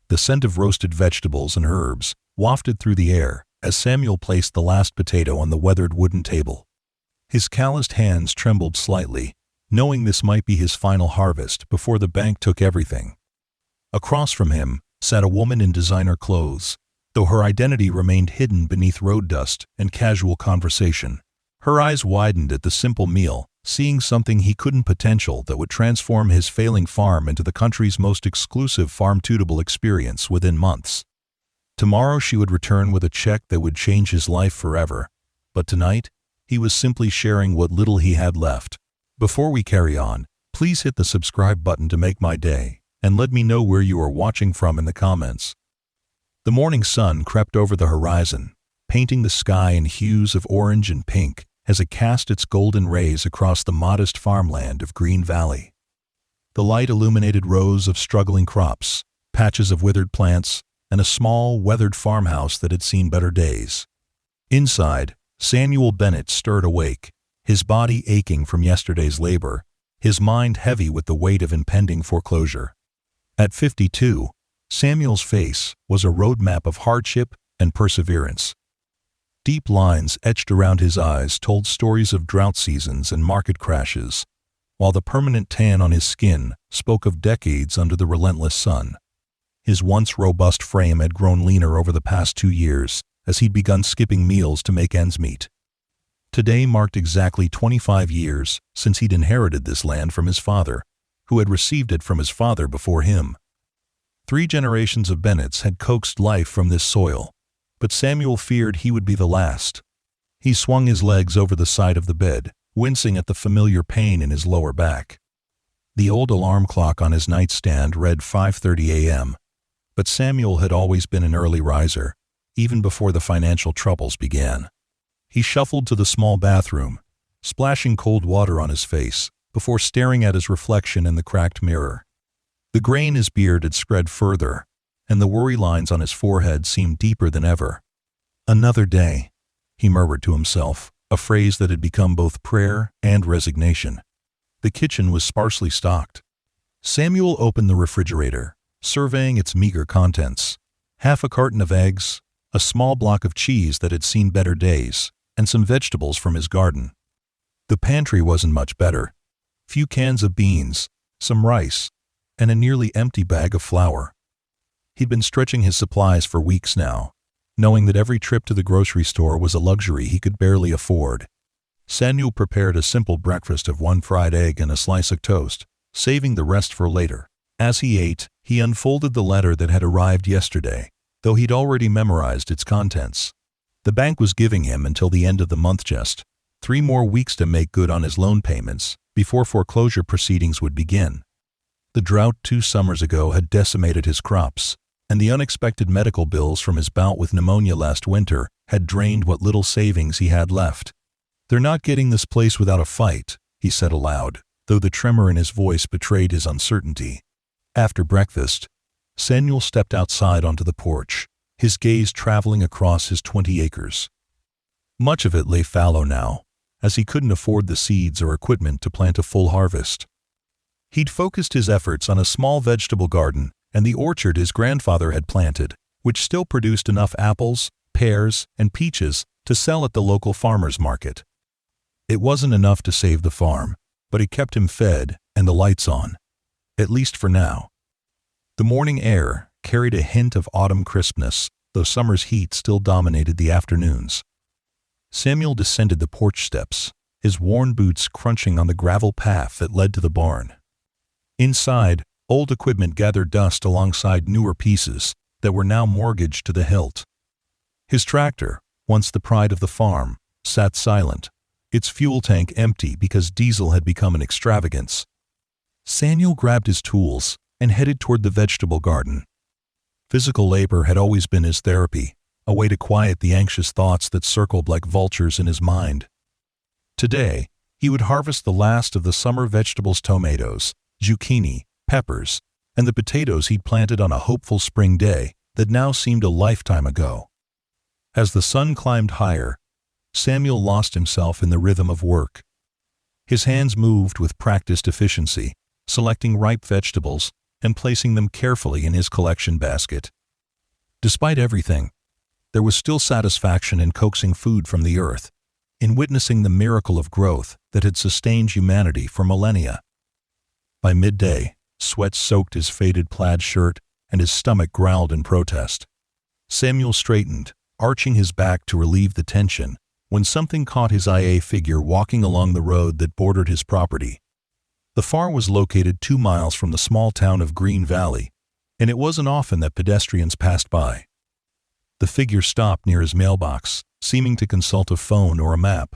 The scent of roasted vegetables and herbs wafted through the air as Samuel placed the last potato on the weathered wooden table. His calloused hands trembled slightly, knowing this might be his final harvest before the bank took everything. Across from him sat a woman in designer clothes, though her identity remained hidden beneath road dust and casual conversation. Her eyes widened at the simple meal, seeing something he couldn't potential that would transform his failing farm into the country's most exclusive farm-to-table experience within months. Tomorrow she would return with a check that would change his life forever, but tonight, he was simply sharing what little he had left. Before we carry on, please hit the subscribe button to make my day, and let me know where you are watching from in the comments. The morning sun crept over the horizon, painting the sky in hues of orange and pink as it cast its golden rays across the modest farmland of Green Valley. The light illuminated rows of struggling crops, patches of withered plants, and a small, weathered farmhouse that had seen better days. Inside, Samuel Bennett stirred awake, his body aching from yesterday's labor, his mind heavy with the weight of impending foreclosure. At 52, Samuel's face was a roadmap of hardship and perseverance. Deep lines etched around his eyes told stories of drought seasons and market crashes, while the permanent tan on his skin spoke of decades under the relentless sun. His once robust frame had grown leaner over the past 2 years as he'd begun skipping meals to make ends meet. Today marked exactly 25 years since he'd inherited this land from his father, who had received it from his father before him. 3 generations of Bennetts had coaxed life from this soil, but Samuel feared he would be the last. He swung his legs over the side of the bed, wincing at the familiar pain in his lower back. The old alarm clock on his nightstand read 5:30 a.m., but Samuel had always been an early riser, even before the financial troubles began. He shuffled to the small bathroom, splashing cold water on his face, before staring at his reflection in the cracked mirror. The gray in his beard had spread further, and the worry lines on his forehead seemed deeper than ever. "Another day," he murmured to himself, a phrase that had become both prayer and resignation. The kitchen was sparsely stocked. Samuel opened the refrigerator, surveying its meager contents. Half a carton of eggs, a small block of cheese that had seen better days, and some vegetables from his garden. The pantry wasn't much better. Few cans of beans, some rice, and a nearly empty bag of flour. He'd been stretching his supplies for weeks now, knowing that every trip to the grocery store was a luxury he could barely afford. Samuel prepared a simple breakfast of 1 fried egg and a slice of toast, saving the rest for later. As he ate, he unfolded the letter that had arrived yesterday, though he'd already memorized its contents. The bank was giving him until the end of the month, just 3 more weeks to make good on his loan payments before foreclosure proceedings would begin. The drought 2 summers ago had decimated his crops, and the unexpected medical bills from his bout with pneumonia last winter had drained what little savings he had left. "They're not getting this place without a fight," he said aloud, though the tremor in his voice betrayed his uncertainty. After breakfast, Samuel stepped outside onto the porch, his gaze traveling across his 20 acres. Much of it lay fallow now, as he couldn't afford the seeds or equipment to plant a full harvest. He'd focused his efforts on a small vegetable garden and the orchard his grandfather had planted, which still produced enough apples, pears, and peaches to sell at the local farmer's market. It wasn't enough to save the farm, but it kept him fed and the lights on, at least for now. The morning air carried a hint of autumn crispness, though summer's heat still dominated the afternoons. Samuel descended the porch steps, his worn boots crunching on the gravel path that led to the barn. Inside, old equipment gathered dust alongside newer pieces that were now mortgaged to the hilt. His tractor, once the pride of the farm, sat silent, its fuel tank empty because diesel had become an extravagance. Samuel grabbed his tools and headed toward the vegetable garden. Physical labor had always been his therapy, a way to quiet the anxious thoughts that circled like vultures in his mind. Today, he would harvest the last of the summer vegetables: tomatoes, zucchini, peppers, and the potatoes he'd planted on a hopeful spring day that now seemed a lifetime ago. As the sun climbed higher, Samuel lost himself in the rhythm of work. His hands moved with practiced efficiency, selecting ripe vegetables, and placing them carefully in his collection basket. Despite everything, there was still satisfaction in coaxing food from the earth, in witnessing the miracle of growth that had sustained humanity for millennia. By midday, sweat soaked his faded plaid shirt and his stomach growled in protest. Samuel straightened, arching his back to relieve the tension, when something caught his eye: a figure walking along the road that bordered his property. The farm was located 2 miles from the small town of Green Valley, and it wasn't often that pedestrians passed by. The figure stopped near his mailbox, seeming to consult a phone or a map.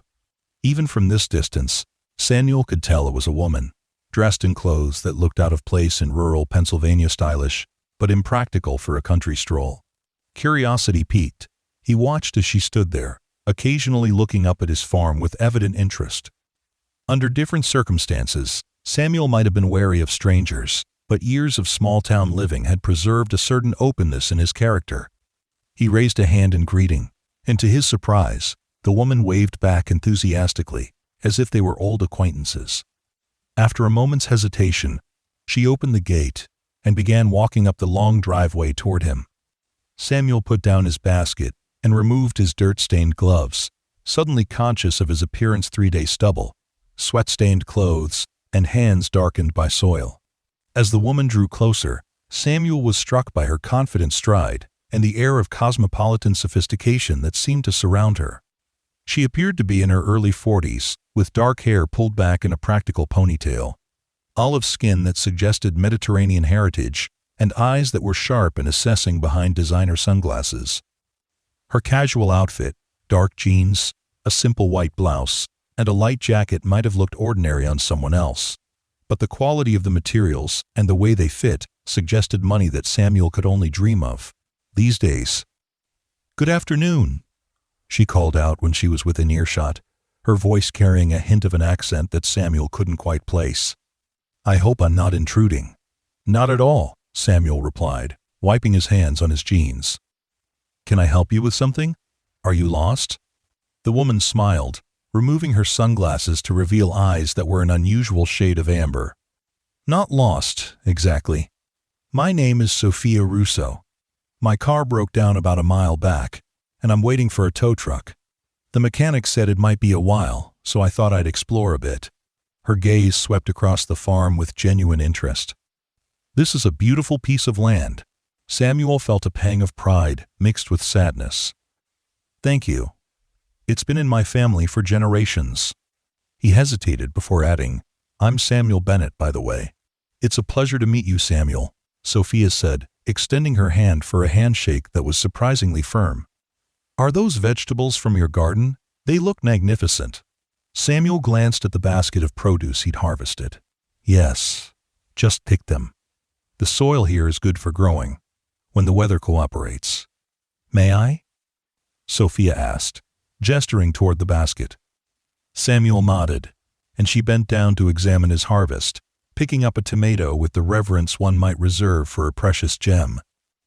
Even from this distance, Samuel could tell it was a woman, dressed in clothes that looked out of place in rural Pennsylvania, stylish, but impractical for a country stroll. Curiosity piqued. He watched as she stood there, occasionally looking up at his farm with evident interest. Under different circumstances, Samuel might have been wary of strangers, but years of small-town living had preserved a certain openness in his character. He raised a hand in greeting, and to his surprise, the woman waved back enthusiastically, as if they were old acquaintances. After a moment's hesitation, she opened the gate and began walking up the long driveway toward him. Samuel put down his basket and removed his dirt-stained gloves, suddenly conscious of his appearance: 3-day stubble, sweat-stained clothes, and hands darkened by soil. As the woman drew closer, Samuel was struck by her confident stride and the air of cosmopolitan sophistication that seemed to surround her. She appeared to be in her early 40s, with dark hair pulled back in a practical ponytail, olive skin that suggested Mediterranean heritage, and eyes that were sharp and assessing behind designer sunglasses. Her casual outfit, dark jeans, a simple white blouse, and a light jacket might have looked ordinary on someone else, but the quality of the materials and the way they fit suggested money that Samuel could only dream of these days. "Good afternoon," she called out when she was within earshot, her voice carrying a hint of an accent that Samuel couldn't quite place. "I hope I'm not intruding." "Not at all," Samuel replied, wiping his hands on his jeans. "Can I help you with something? Are you lost?" The woman smiled, removing her sunglasses to reveal eyes that were an unusual shade of amber. "Not lost, exactly. My name is Sophia Russo. My car broke down about a mile back, and I'm waiting for a tow truck. The mechanic said it might be a while, so I thought I'd explore a bit." Her gaze swept across the farm with genuine interest. "This is a beautiful piece of land." Samuel felt a pang of pride mixed with sadness. "Thank you. It's been in my family for generations." He hesitated before adding, "I'm Samuel Bennett, by the way." "It's a pleasure to meet you, Samuel," Sophia said, extending her hand for a handshake that was surprisingly firm. "Are those vegetables from your garden? They look magnificent." Samuel glanced at the basket of produce he'd harvested. "Yes, just picked them. The soil here is good for growing, when the weather cooperates." "May I?" Sophia asked, gesturing toward the basket. Samuel nodded, and she bent down to examine his harvest, picking up a tomato with the reverence one might reserve for a precious gem.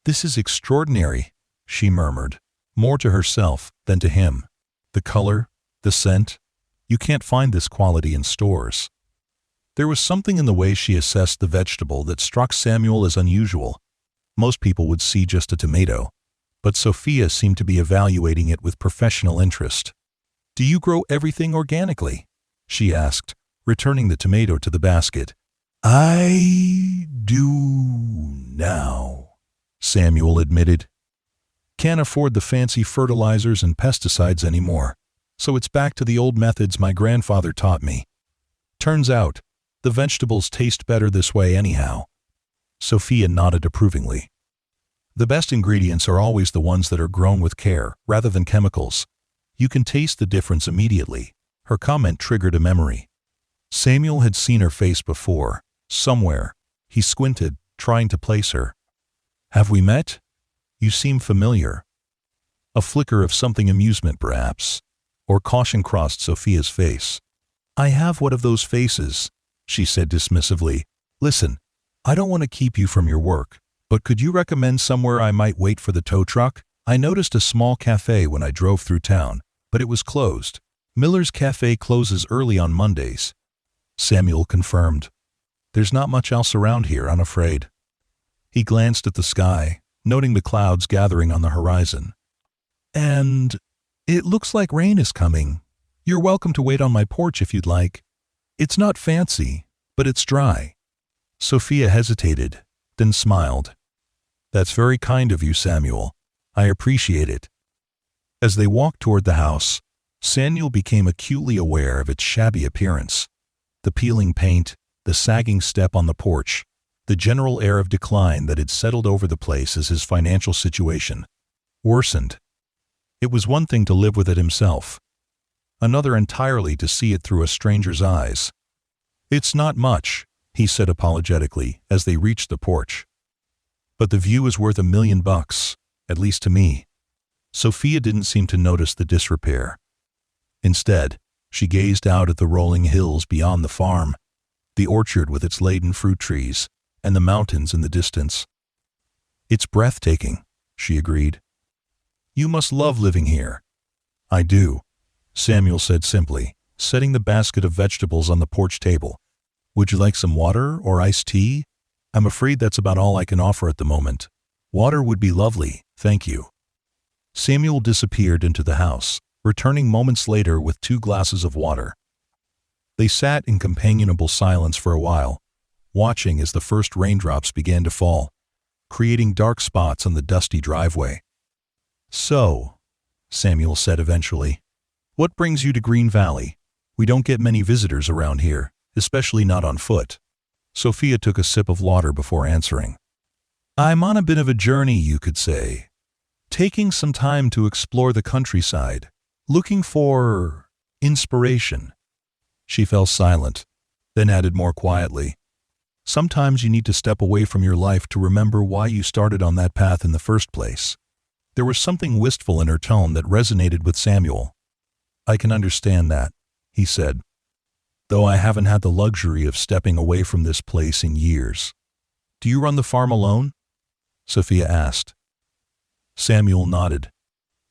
"This is extraordinary," she murmured, more to herself than to him. "The color, the scent, you can't find this quality in stores." There was something in the way she assessed the vegetable that struck Samuel as unusual. Most people would see just a tomato, but Sophia seemed to be evaluating it with professional interest. "Do you grow everything organically?" she asked, returning the tomato to the basket. "I do now," Samuel admitted. "Can't afford the fancy fertilizers and pesticides anymore, so it's back to the old methods my grandfather taught me. Turns out, the vegetables taste better this way anyhow." Sophia nodded approvingly. "The best ingredients are always the ones that are grown with care, rather than chemicals. You can taste the difference immediately." Her comment triggered a memory. Samuel had seen her face before, somewhere. He squinted, trying to place her. "Have we met? You seem familiar." A flicker of something amusement, perhaps, or caution crossed Sophia's face. "I have one of those faces," she said dismissively. "Listen, I don't want to keep you from your work, but could you recommend somewhere I might wait for the tow truck? I noticed a small cafe when I drove through town, but it was closed." "Miller's Cafe closes early on Mondays," Samuel confirmed. "There's not much else around here, I'm afraid." He glanced at the sky, noting the clouds gathering on the horizon. And it looks like rain is coming. You're welcome to wait on my porch if you'd like. It's not fancy, but it's dry. Sophia hesitated, then smiled. That's very kind of you, Samuel. I appreciate it. As they walked toward the house, Samuel became acutely aware of its shabby appearance. The peeling paint, the sagging step on the porch, the general air of decline that had settled over the place as his financial situation worsened. It was one thing to live with it himself, another entirely to see it through a stranger's eyes. It's not much, he said apologetically as they reached the porch. But the view is worth $1 million, at least to me. Sophia didn't seem to notice the disrepair. Instead, she gazed out at the rolling hills beyond the farm, the orchard with its laden fruit trees, and the mountains in the distance. It's breathtaking, she agreed. You must love living here. I do, Samuel said simply, setting the basket of vegetables on the porch table. Would you like some water or iced tea? I'm afraid that's about all I can offer at the moment. Water would be lovely, thank you. Samuel disappeared into the house, returning moments later with 2 glasses of water. They sat in companionable silence for a while, watching as the first raindrops began to fall, creating dark spots on the dusty driveway. So, Samuel said eventually, what brings you to Green Valley? We don't get many visitors around here, especially not on foot. Sophia took a sip of water before answering. I'm on a bit of a journey, you could say. Taking some time to explore the countryside, looking for inspiration. She fell silent, then added more quietly. Sometimes you need to step away from your life to remember why you started on that path in the first place. There was something wistful in her tone that resonated with Samuel. I can understand that, he said, though I haven't had the luxury of stepping away from this place in years. Do you run the farm alone? Sophia asked. Samuel nodded.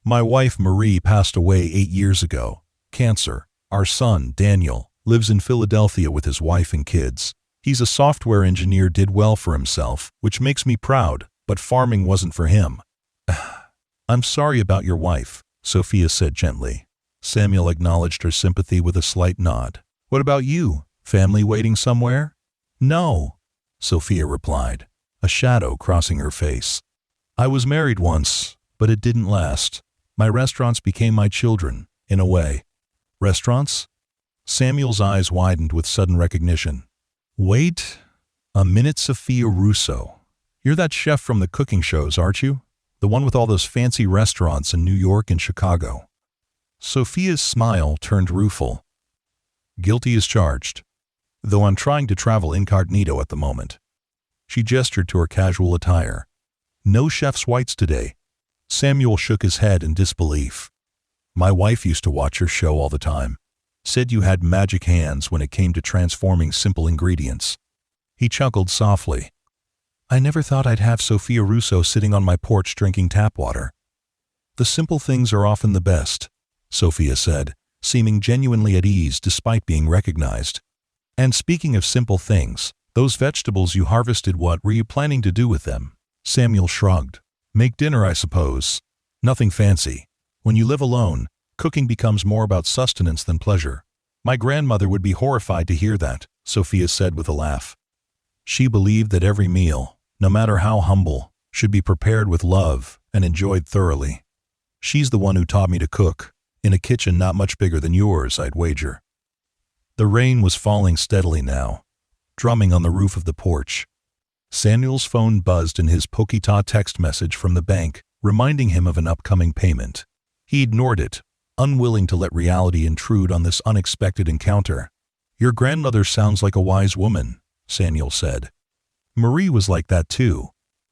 My wife Marie passed away 8 years ago. Cancer. Our son, Daniel, lives in Philadelphia with his wife and kids. He's a software engineer, did well for himself, which makes me proud, but farming wasn't for him. I'm sorry about your wife, Sophia said gently. Samuel acknowledged her sympathy with a slight nod. What about you? Family waiting somewhere? No, Sophia replied, a shadow crossing her face. I was married once, but it didn't last. My restaurants became my children, in a way. Restaurants? Samuel's eyes widened with sudden recognition. Wait a minute, Sophia Russo. You're that chef from the cooking shows, aren't you? The one with all those fancy restaurants in New York and Chicago. Sophia's smile turned rueful. Guilty as charged, though I'm trying to travel incognito at the moment. She gestured to her casual attire. No chef's whites today. Samuel shook his head in disbelief. My wife used to watch your show all the time. Said you had magic hands when it came to transforming simple ingredients. He chuckled softly. I never thought I'd have Sophia Russo sitting on my porch drinking tap water. The simple things are often the best, Sophia said, seeming genuinely at ease despite being recognized. And speaking of simple things, those vegetables you harvested, what were you planning to do with them? Samuel shrugged. Make dinner, I suppose. Nothing fancy. When you live alone, cooking becomes more about sustenance than pleasure. My grandmother would be horrified to hear that, Sophia said with a laugh. She believed that every meal, no matter how humble, should be prepared with love and enjoyed thoroughly. She's the one who taught me to cook, in a kitchen not much bigger than yours, I'd wager. The rain was falling steadily now, drumming on the roof of the porch. Samuel's phone buzzed in his Pokita text message from the bank, reminding him of an upcoming payment. He ignored it, unwilling to let reality intrude on this unexpected encounter. Your grandmother sounds like a wise woman, Samuel said. Marie was like that too.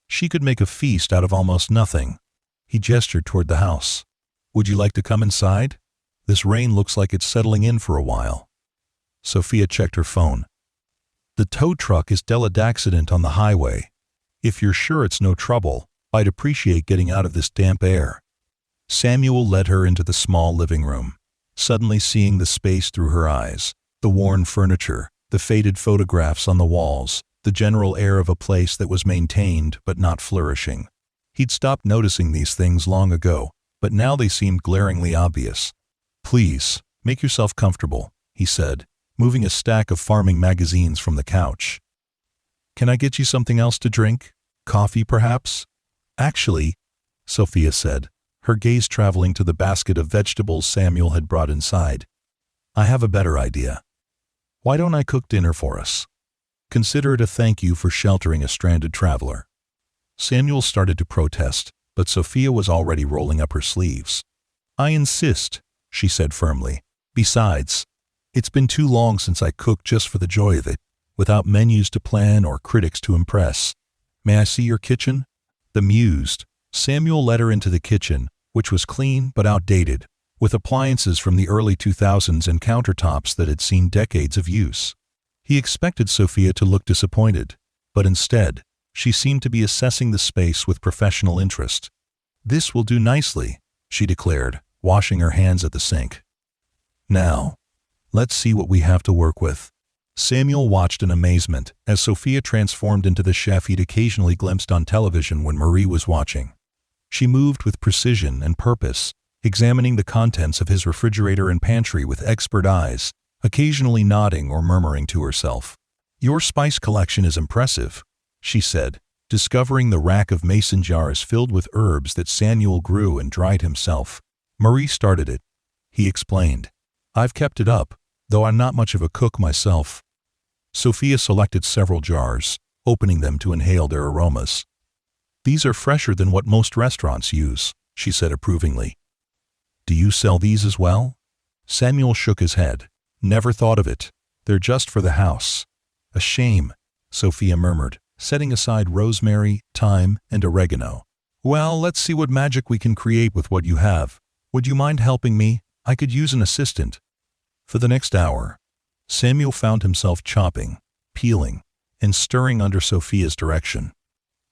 She could make a feast out of almost nothing. He gestured toward the house. Would you like to come inside? This rain looks like it's settling in for a while. Sophia checked her phone. The tow truck is dead accident on the highway. If you're sure it's no trouble, I'd appreciate getting out of this damp air. Samuel led her into the small living room, suddenly seeing the space through her eyes, the worn furniture, the faded photographs on the walls, the general air of a place that was maintained but not flourishing. He'd stopped noticing these things long ago, but now they seemed glaringly obvious. "Please, make yourself comfortable," he said, moving a stack of farming magazines from the couch. "Can I get you something else to drink? Coffee, perhaps?" "Actually," Sophia said, her gaze traveling to the basket of vegetables Samuel had brought inside, "I have a better idea. Why don't I cook dinner for us? Consider it a thank you for sheltering a stranded traveler." Samuel started to protest, but Sophia was already rolling up her sleeves. "I insist," she said firmly. "Besides, it's been too long since I cooked just for the joy of it, without menus to plan or critics to impress. May I see your kitchen?" Bemused, Samuel led her into the kitchen, which was clean but outdated, with appliances from the early 2000s and countertops that had seen decades of use. He expected Sophia to look disappointed, but instead, she seemed to be assessing the space with professional interest. "This will do nicely," she declared, washing her hands at the sink. "Now, let's see what we have to work with." Samuel watched in amazement as Sophia transformed into the chef he'd occasionally glimpsed on television when Marie was watching. She moved with precision and purpose, examining the contents of his refrigerator and pantry with expert eyes, occasionally nodding or murmuring to herself. "Your spice collection is impressive," she said, discovering the rack of mason jars filled with herbs that Samuel grew and dried himself. "Marie started it," he explained. "I've kept it up, though I'm not much of a cook myself." Sophia selected several jars, opening them to inhale their aromas. "These are fresher than what most restaurants use," she said approvingly. "Do you sell these as well?" Samuel shook his head. "Never thought of it. They're just for the house." "A shame," Sophia murmured, setting aside rosemary, thyme, and oregano. "Well, let's see what magic we can create with what you have. Would you mind helping me? I could use an assistant." For the next hour, Samuel found himself chopping, peeling, and stirring under Sophia's direction.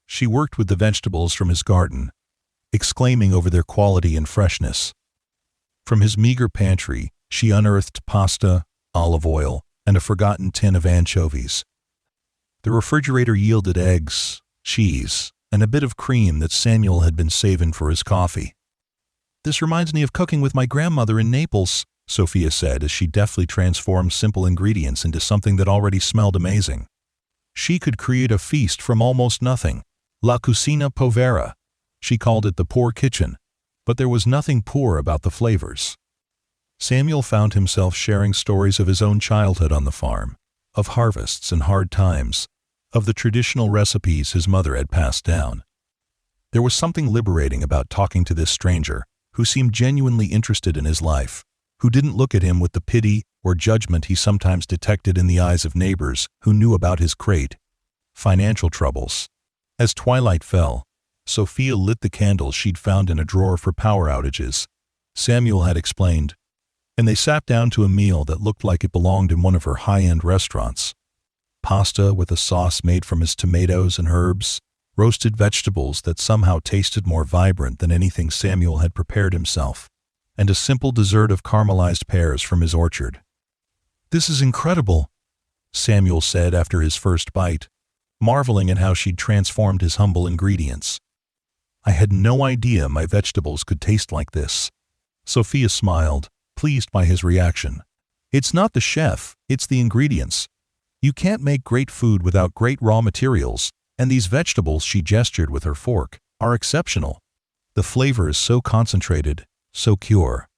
She worked with the vegetables from his garden, exclaiming over their quality and freshness. From his meager pantry, she unearthed pasta, olive oil, and a forgotten tin of anchovies. The refrigerator yielded eggs, cheese, and a bit of cream that Samuel had been saving for his coffee. "This reminds me of cooking with my grandmother in Naples," Sophia said as she deftly transformed simple ingredients into something that already smelled amazing. She could create a feast from almost nothing. La cucina povera. She called it the poor kitchen, but there was nothing poor about the flavors. Samuel found himself sharing stories of his own childhood on the farm, of harvests and hard times, of the traditional recipes his mother had passed down. There was something liberating about talking to this stranger, who seemed genuinely interested in his life, who didn't look at him with the pity or judgment he sometimes detected in the eyes of neighbors who knew about his financial troubles. As twilight fell, Sophia lit the candles she'd found in a drawer for power outages, Samuel had explained, and they sat down to a meal that looked like it belonged in one of her high-end restaurants. Pasta with a sauce made from his tomatoes and herbs, roasted vegetables that somehow tasted more vibrant than anything Samuel had prepared himself, and a simple dessert of caramelized pears from his orchard. "This is incredible," Samuel said after his first bite, marveling at how she'd transformed his humble ingredients. "I had no idea my vegetables could taste like this." Sophia smiled, pleased by his reaction. "It's not the chef, it's the ingredients. You can't make great food without great raw materials, and these vegetables," she gestured with her fork, "are exceptional. The flavor is so concentrated, so pure."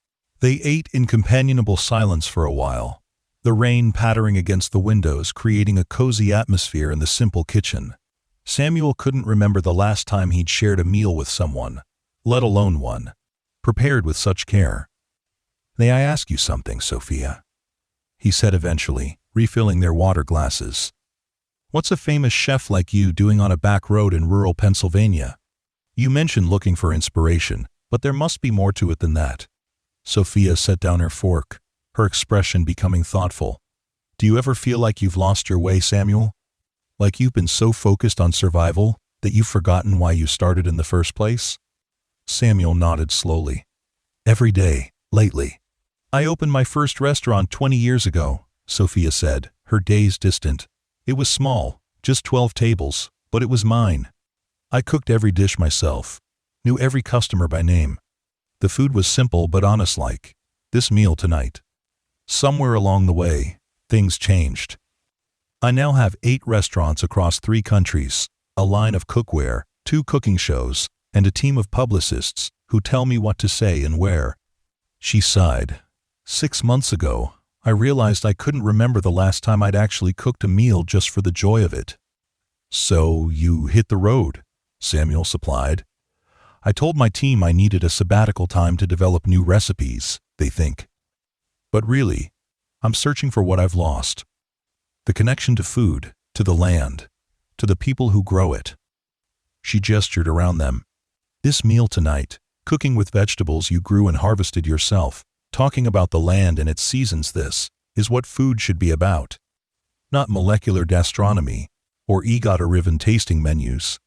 They ate in companionable silence for a while, the rain pattering against the windows creating a cozy atmosphere in the simple kitchen. Samuel couldn't remember the last time he'd shared a meal with someone, let alone one prepared with such care. "May I ask you something, Sophia?" he said eventually, refilling their water glasses. "What's a famous chef like you doing on a back road in rural Pennsylvania? You mentioned looking for inspiration, but there must be more to it than that." Sophia set down her fork, her expression becoming thoughtful. "Do you ever feel like you've lost your way, Samuel? Like you've been so focused on survival that you've forgotten why you started in the first place?" Samuel nodded slowly. "Every day, lately. I opened my first restaurant 20 years ago," Sophia said, her days distant. "It was small, Just 12 tables, but it was mine. I cooked every dish myself, knew every customer by name. The food was simple but honest, like this meal tonight. Somewhere along the way, things changed. I now have 8 restaurants across 3 countries, a line of cookware, 2 cooking shows, and a team of publicists who tell me what to say and where. She sighed. 6 months ago, I realized I couldn't remember the last time I'd actually cooked a meal just for the joy of it. So you hit the road, Samuel supplied. I told my team I needed a sabbatical time to develop new recipes, they think. But really, I'm searching for what I've lost. The connection to food, to the land, to the people who grow it. She gestured around them. This meal tonight, cooking with vegetables you grew and harvested yourself, talking about the land and its seasons, this is what food should be about. Not molecular gastronomy or EGOT-driven tasting menus.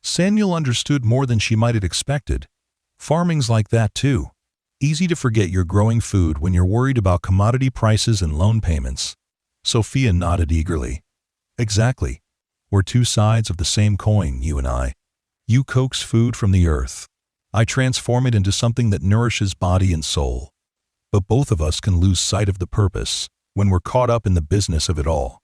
Samuel understood more than she might have expected. Farming's like that too. Easy to forget you're growing food when you're worried about commodity prices and loan payments. Sophia nodded eagerly. Exactly. We're 2 sides of the same coin, you and I. You coax food from the earth. I transform it into something that nourishes body and soul. But both of us can lose sight of the purpose when we're caught up in the business of it all.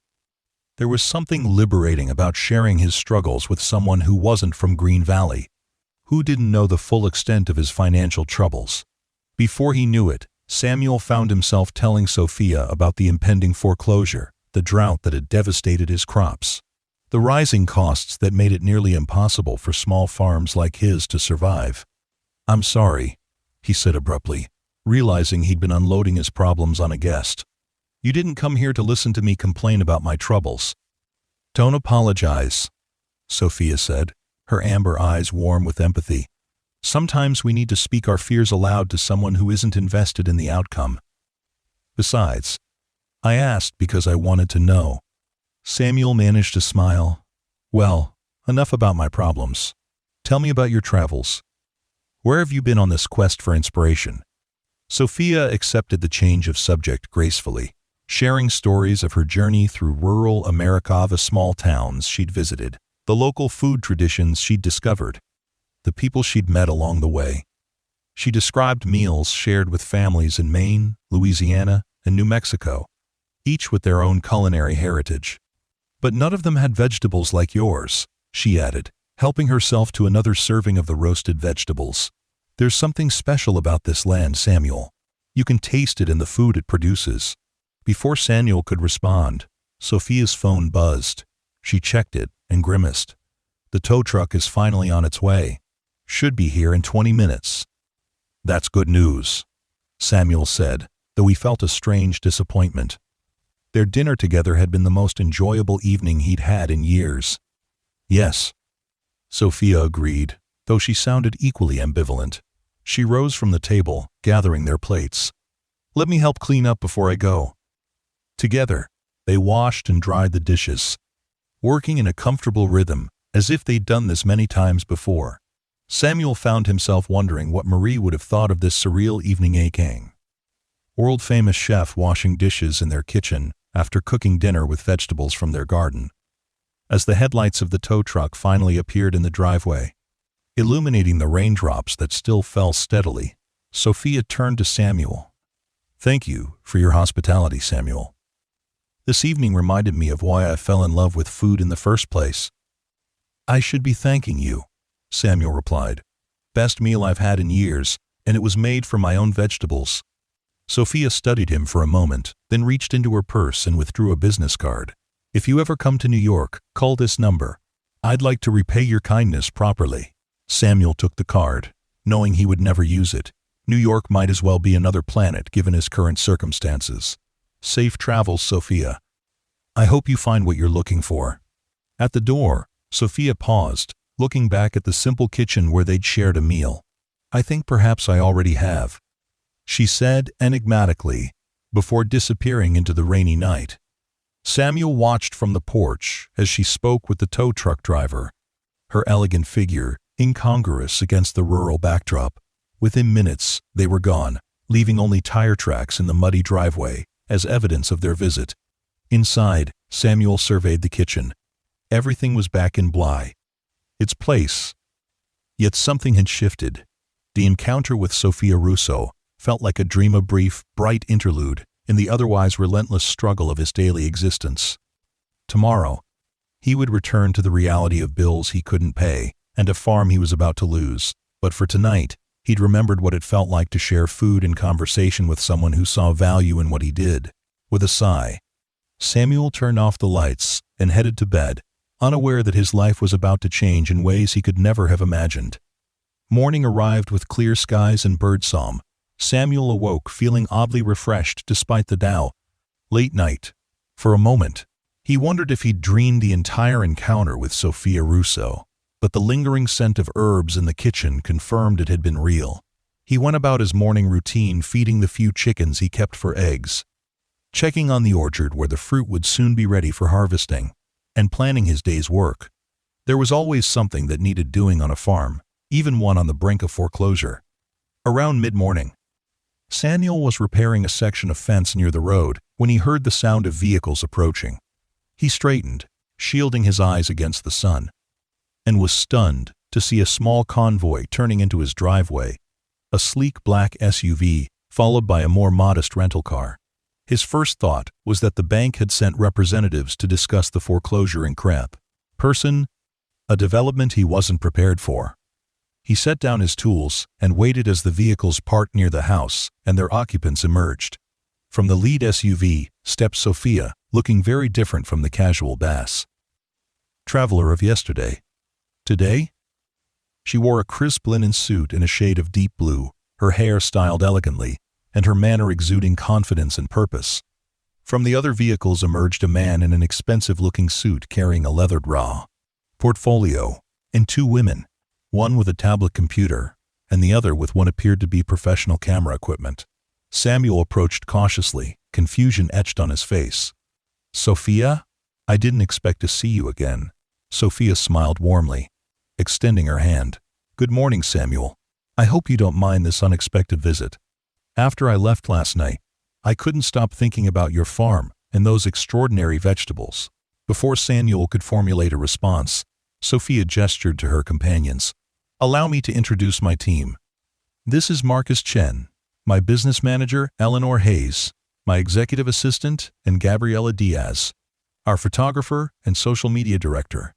There was something liberating about sharing his struggles with someone who wasn't from Green Valley, who didn't know the full extent of his financial troubles. Before he knew it, Samuel found himself telling Sophia about the impending foreclosure, the drought that had devastated his crops, the rising costs that made it nearly impossible for small farms like his to survive. I'm sorry, he said abruptly, realizing he'd been unloading his problems on a guest. You didn't come here to listen to me complain about my troubles. Don't apologize, Sophia said, her amber eyes warm with empathy. Sometimes we need to speak our fears aloud to someone who isn't invested in the outcome. Besides, I asked because I wanted to know. Samuel managed to smile. Well, enough about my problems. Tell me about your travels. Where have you been on this quest for inspiration? Sophia accepted the change of subject gracefully, sharing stories of her journey through rural Americava small towns she'd visited, the local food traditions she'd discovered, the people she'd met along the way. She described meals shared with families in Maine, Louisiana, and New Mexico, each with their own culinary heritage. But none of them had vegetables like yours, she added, helping herself to another serving of the roasted vegetables. There's something special about this land, Samuel. You can taste it in the food it produces. Before Samuel could respond, Sophia's phone buzzed. She checked it and grimaced. The tow truck is finally on its way. Should be here in 20 minutes. That's good news, Samuel said, though he felt a strange disappointment. Their dinner together had been the most enjoyable evening he'd had in years. Yes, Sophia agreed, though she sounded equally ambivalent. She rose from the table, gathering their plates. Let me help clean up before I go. Together, they washed and dried the dishes, working in a comfortable rhythm, as if they'd done this many times before. Samuel found himself wondering what Marie would have thought of this surreal evening aching. World-famous chef washing dishes in their kitchen after cooking dinner with vegetables from their garden. As the headlights of the tow truck finally appeared in the driveway, illuminating the raindrops that still fell steadily, Sophia turned to Samuel. Thank you for your hospitality, Samuel. This evening reminded me of why I fell in love with food in the first place. I should be thanking you, Samuel replied. Best meal I've had in years, and it was made from my own vegetables. Sophia studied him for a moment, then reached into her purse and withdrew a business card. If you ever come to New York, call this number. I'd like to repay your kindness properly. Samuel took the card, knowing he would never use it. New York might as well be another planet given his current circumstances. Safe travels, Sophia. I hope you find what you're looking for. At the door, Sophia paused, looking back at the simple kitchen where they'd shared a meal. I think perhaps I already have, she said enigmatically, before disappearing into the rainy night. Samuel watched from the porch as she spoke with the tow truck driver, her elegant figure incongruous against the rural backdrop. Within minutes, they were gone, leaving only tire tracks in the muddy driveway as evidence of their visit. Inside, Samuel surveyed the kitchen. Everything was back in its place. Yet something had shifted. The encounter with Sophia Russo felt like a dream, a brief, bright interlude in the otherwise relentless struggle of his daily existence. Tomorrow, he would return to the reality of bills he couldn't pay and a farm he was about to lose. But for tonight, he'd remembered what it felt like to share food and conversation with someone who saw value in what he did. With a sigh, Samuel turned off the lights and headed to bed, unaware that his life was about to change in ways he could never have imagined. Morning arrived with clear skies and birdsong. Samuel awoke feeling oddly refreshed despite the late night. For a moment, he wondered if he'd dreamed the entire encounter with Sophia Russo, but the lingering scent of herbs in the kitchen confirmed it had been real. He went about his morning routine, feeding the few chickens he kept for eggs, checking on the orchard where the fruit would soon be ready for harvesting, and planning his day's work. There was always something that needed doing on a farm, even one on the brink of foreclosure. Around mid-morning, Samuel was repairing a section of fence near the road when he heard the sound of vehicles approaching. He straightened, shielding his eyes against the sun, and was stunned to see a small convoy turning into his driveway, a sleek black SUV followed by a more modest rental car. His first thought was that the bank had sent representatives to discuss the foreclosure in person, a development he wasn't prepared for. He set down his tools and waited as the vehicles parked near the house and their occupants emerged. From the lead SUV stepped Sophia, looking very different from the casual traveler of yesterday. Today, she wore a crisp linen suit in a shade of deep blue, her hair styled elegantly, and her manner exuding confidence and purpose. From the other vehicles emerged a man in an expensive-looking suit carrying a leathered portfolio, and two women, one with a tablet computer, and the other with what appeared to be professional camera equipment. Samuel approached cautiously, confusion etched on his face. "Sophia? I didn't expect to see you again." Sophia smiled warmly, extending her hand. "Good morning, Samuel. I hope you don't mind this unexpected visit. After I left last night, I couldn't stop thinking about your farm and those extraordinary vegetables." Before Samuel could formulate a response, Sophia gestured to her companions. "Allow me to introduce my team. This is Marcus Chen, my business manager, Eleanor Hayes, my executive assistant, and Gabriela Diaz, our photographer and social media director."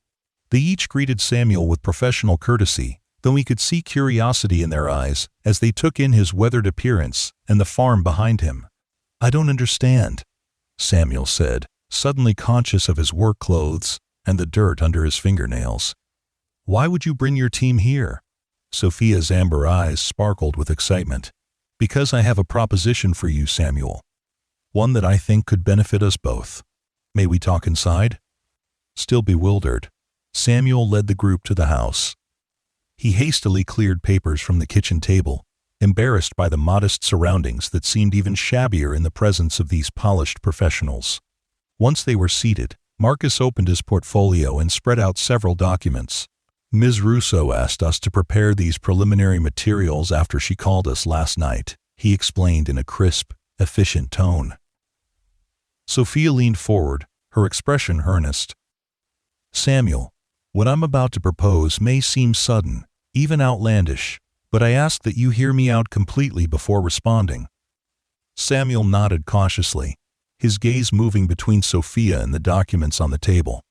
They each greeted Samuel with professional courtesy, though he could see curiosity in their eyes as they took in his weathered appearance and the farm behind him. "I don't understand," Samuel said, suddenly conscious of his work clothes and the dirt under his fingernails. "Why would you bring your team here?" Sophia's amber eyes sparkled with excitement. "Because I have a proposition for you, Samuel. One that I think could benefit us both. May we talk inside?" Still bewildered, Samuel led the group to the house. He hastily cleared papers from the kitchen table, embarrassed by the modest surroundings that seemed even shabbier in the presence of these polished professionals. Once they were seated, Marcus opened his portfolio and spread out several documents. "Ms. Russo asked us to prepare these preliminary materials after she called us last night," he explained in a crisp, efficient tone. Sophia leaned forward, her expression earnest. "Samuel, what I'm about to propose may seem sudden, even outlandish, but I ask that you hear me out completely before responding." Samuel nodded cautiously, his gaze moving between Sophia and the documents on the table.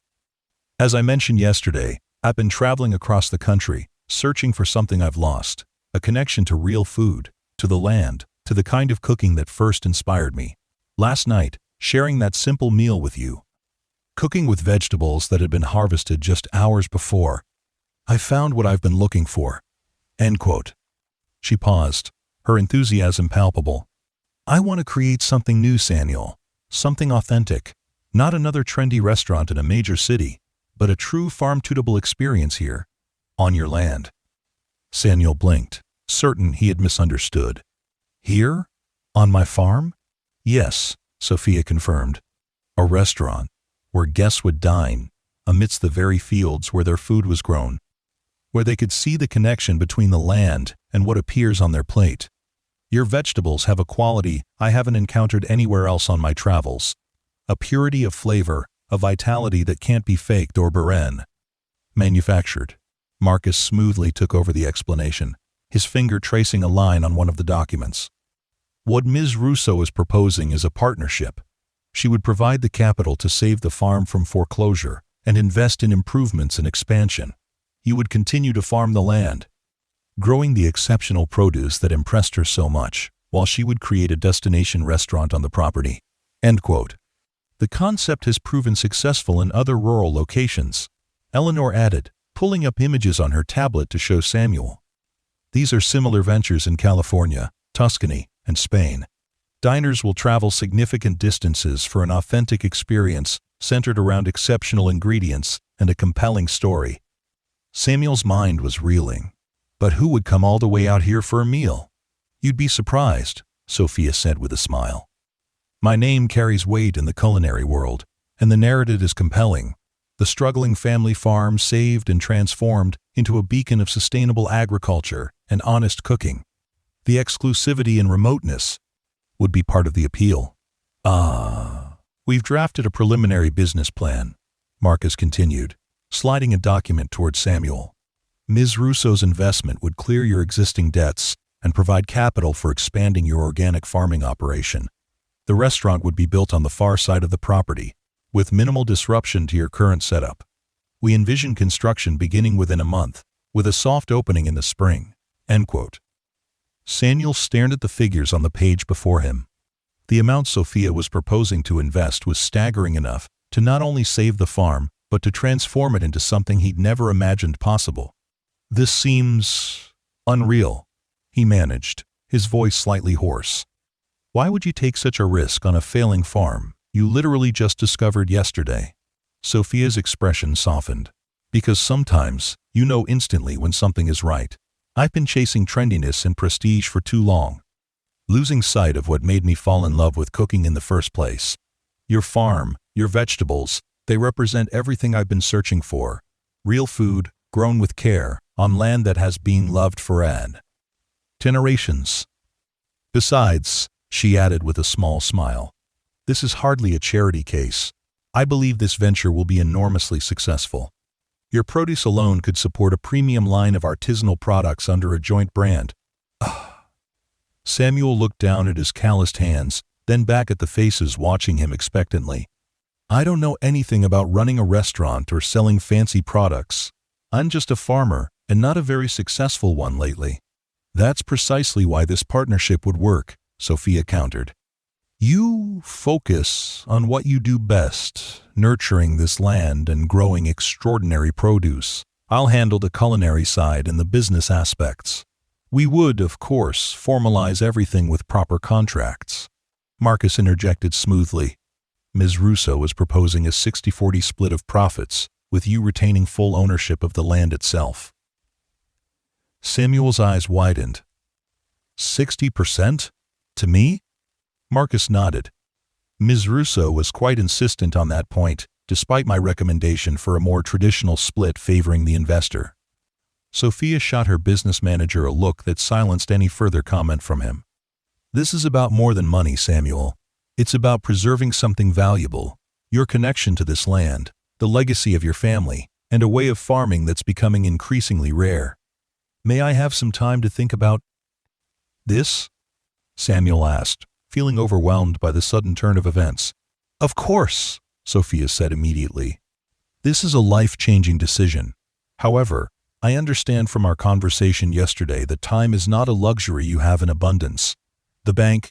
"As I mentioned yesterday, I've been traveling across the country, searching for something I've lost, a connection to real food, to the land, to the kind of cooking that first inspired me. Last night, sharing that simple meal with you, cooking with vegetables that had been harvested just hours before, I found what I've been looking for." End quote. She paused, her enthusiasm palpable. "I want to create something new, Samuel, something authentic, not another trendy restaurant in a major city, but a true farm-to-table experience here, on your land." Samuel blinked, certain he had misunderstood. "Here? On my farm?" "Yes," Sophia confirmed. "A restaurant, where guests would dine, amidst the very fields where their food was grown, where they could see the connection between the land and what appears on their plate. Your vegetables have a quality I haven't encountered anywhere else on my travels, a purity of flavor a vitality that can't be faked or manufactured. Marcus smoothly took over the explanation, his finger tracing a line on one of the documents. What Ms. Russo is proposing is a partnership. She would provide the capital to save the farm from foreclosure and invest in improvements and expansion. You would continue to farm the land, growing the exceptional produce that impressed her so much, while she would create a destination restaurant on the property. End quote. The concept has proven successful in other rural locations, Eleanor added, pulling up images on her tablet to show Samuel. These are similar ventures in California, Tuscany, and Spain. Diners will travel significant distances for an authentic experience centered around exceptional ingredients and a compelling story. Samuel's mind was reeling. But who would come all the way out here for a meal? You'd be surprised, Sophia said with a smile. My name carries weight in the culinary world, and the narrative is compelling. The struggling family farm saved and transformed into a beacon of sustainable agriculture and honest cooking. The exclusivity and remoteness would be part of the appeal. We've drafted a preliminary business plan, Marcus continued, sliding a document toward Samuel. Ms. Russo's investment would clear your existing debts and provide capital for expanding your organic farming operation. The restaurant would be built on the far side of the property, with minimal disruption to your current setup. We envision construction beginning within a month, with a soft opening in the spring. End quote. Samuel stared at the figures on the page before him. The amount Sophia was proposing to invest was staggering enough to not only save the farm, but to transform it into something he'd never imagined possible. This seems unreal, he managed, his voice slightly hoarse. Why would you take such a risk on a failing farm you literally just discovered yesterday? Sophia's expression softened. Because sometimes you know instantly when something is right. I've been chasing trendiness and prestige for too long, losing sight of what made me fall in love with cooking in the first place. Your farm, your vegetables, they represent everything I've been searching for. Real food, grown with care, on land that has been loved for generations. Besides, she added with a small smile, this is hardly a charity case. I believe this venture will be enormously successful. Your produce alone could support a premium line of artisanal products under a joint brand. Samuel looked down at his calloused hands, then back at the faces watching him expectantly. I don't know anything about running a restaurant or selling fancy products. I'm just a farmer, and not a very successful one lately. That's precisely why this partnership would work, Sophia countered. You focus on what you do best, nurturing this land and growing extraordinary produce. I'll handle the culinary side and the business aspects. We would, of course, formalize everything with proper contracts. Marcus interjected smoothly. Ms. Russo was proposing a 60-40 split of profits, with you retaining full ownership of the land itself. Samuel's eyes widened. 60%? To me? Marcus nodded. Ms. Russo was quite insistent on that point, despite my recommendation for a more traditional split favoring the investor. Sophia shot her business manager a look that silenced any further comment from him. This is about more than money, Samuel. It's about preserving something valuable, your connection to this land, the legacy of your family, and a way of farming that's becoming increasingly rare. May I have some time to think about this? Samuel asked, feeling overwhelmed by the sudden turn of events. Of course, Sophia said immediately. This is a life-changing decision. However, I understand from our conversation yesterday that time is not a luxury you have in abundance. The bank,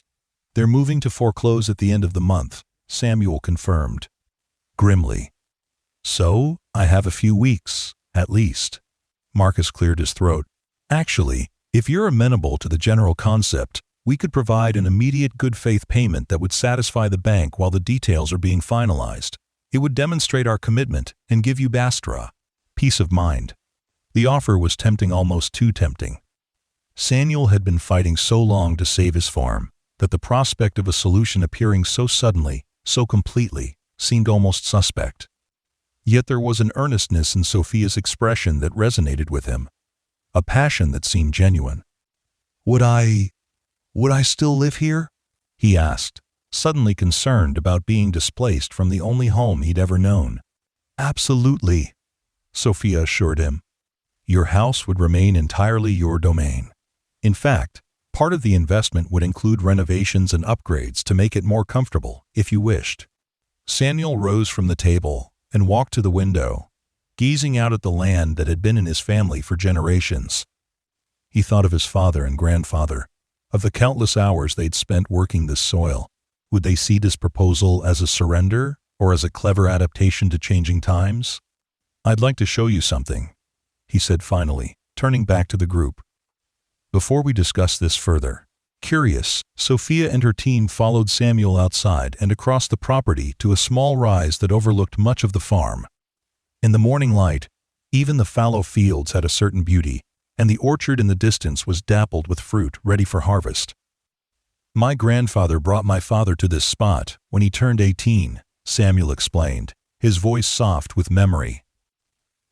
they're moving to foreclose at the end of the month, Samuel confirmed. Grimly. So, I have a few weeks, at least. Marcus cleared his throat. Actually, if you're amenable to the general concept, we could provide an immediate good faith payment that would satisfy the bank while the details are being finalized. It would demonstrate our commitment and give you peace of mind. The offer was tempting, almost too tempting. Samuel had been fighting so long to save his farm that the prospect of a solution appearing so suddenly, so completely, seemed almost suspect. Yet there was an earnestness in Sophia's expression that resonated with him, a passion that seemed genuine. Would I still live here? He asked, suddenly concerned about being displaced from the only home he'd ever known. "Absolutely," Sophia assured him. "Your house would remain entirely your domain. In fact, part of the investment would include renovations and upgrades to make it more comfortable, if you wished." Samuel rose from the table and walked to the window, gazing out at the land that had been in his family for generations. He thought of his father and grandfather, of the countless hours they'd spent working this soil. Would they see this proposal as a surrender or as a clever adaptation to changing times? "I'd like to show you something," he said finally, turning back to the group. Before we discuss this further, curious, Sophia and her team followed Samuel outside and across the property to a small rise that overlooked much of the farm. In the morning light, even the fallow fields had a certain beauty, and the orchard in the distance was dappled with fruit ready for harvest. "My grandfather brought my father to this spot when he turned 18, Samuel explained, his voice soft with memory.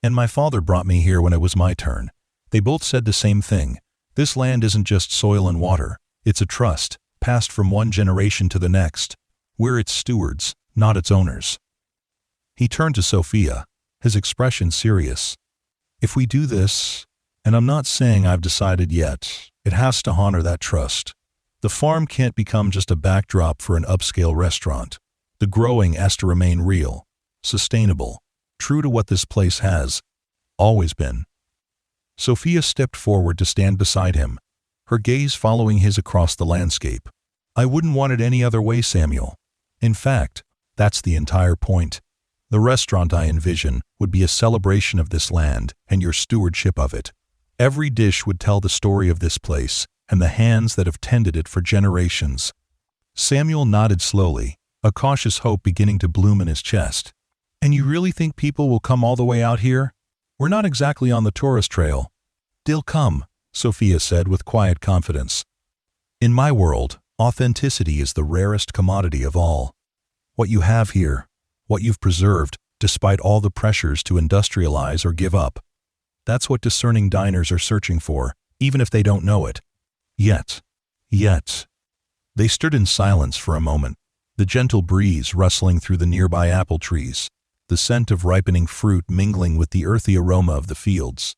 "And my father brought me here when it was my turn. They both said the same thing. This land isn't just soil and water, it's a trust, passed from one generation to the next. We're its stewards, not its owners." He turned to Sophia, his expression serious. "If we do this, and I'm not saying I've decided yet, it has to honor that trust. The farm can't become just a backdrop for an upscale restaurant. The growing has to remain real, sustainable, true to what this place has always been." Sophia stepped forward to stand beside him, her gaze following his across the landscape. "I wouldn't want it any other way, Samuel. In fact, that's the entire point. The restaurant I envision would be a celebration of this land and your stewardship of it. Every dish would tell the story of this place and the hands that have tended it for generations." Samuel nodded slowly, a cautious hope beginning to bloom in his chest. "And you really think people will come all the way out here? We're not exactly on the tourist trail." "They'll come," Sophia said with quiet confidence. "In my world, authenticity is the rarest commodity of all. What you have here, what you've preserved, despite all the pressures to industrialize or give up. That's what discerning diners are searching for, even if they don't know it. Yet. They stood in silence for a moment, the gentle breeze rustling through the nearby apple trees, the scent of ripening fruit mingling with the earthy aroma of the fields.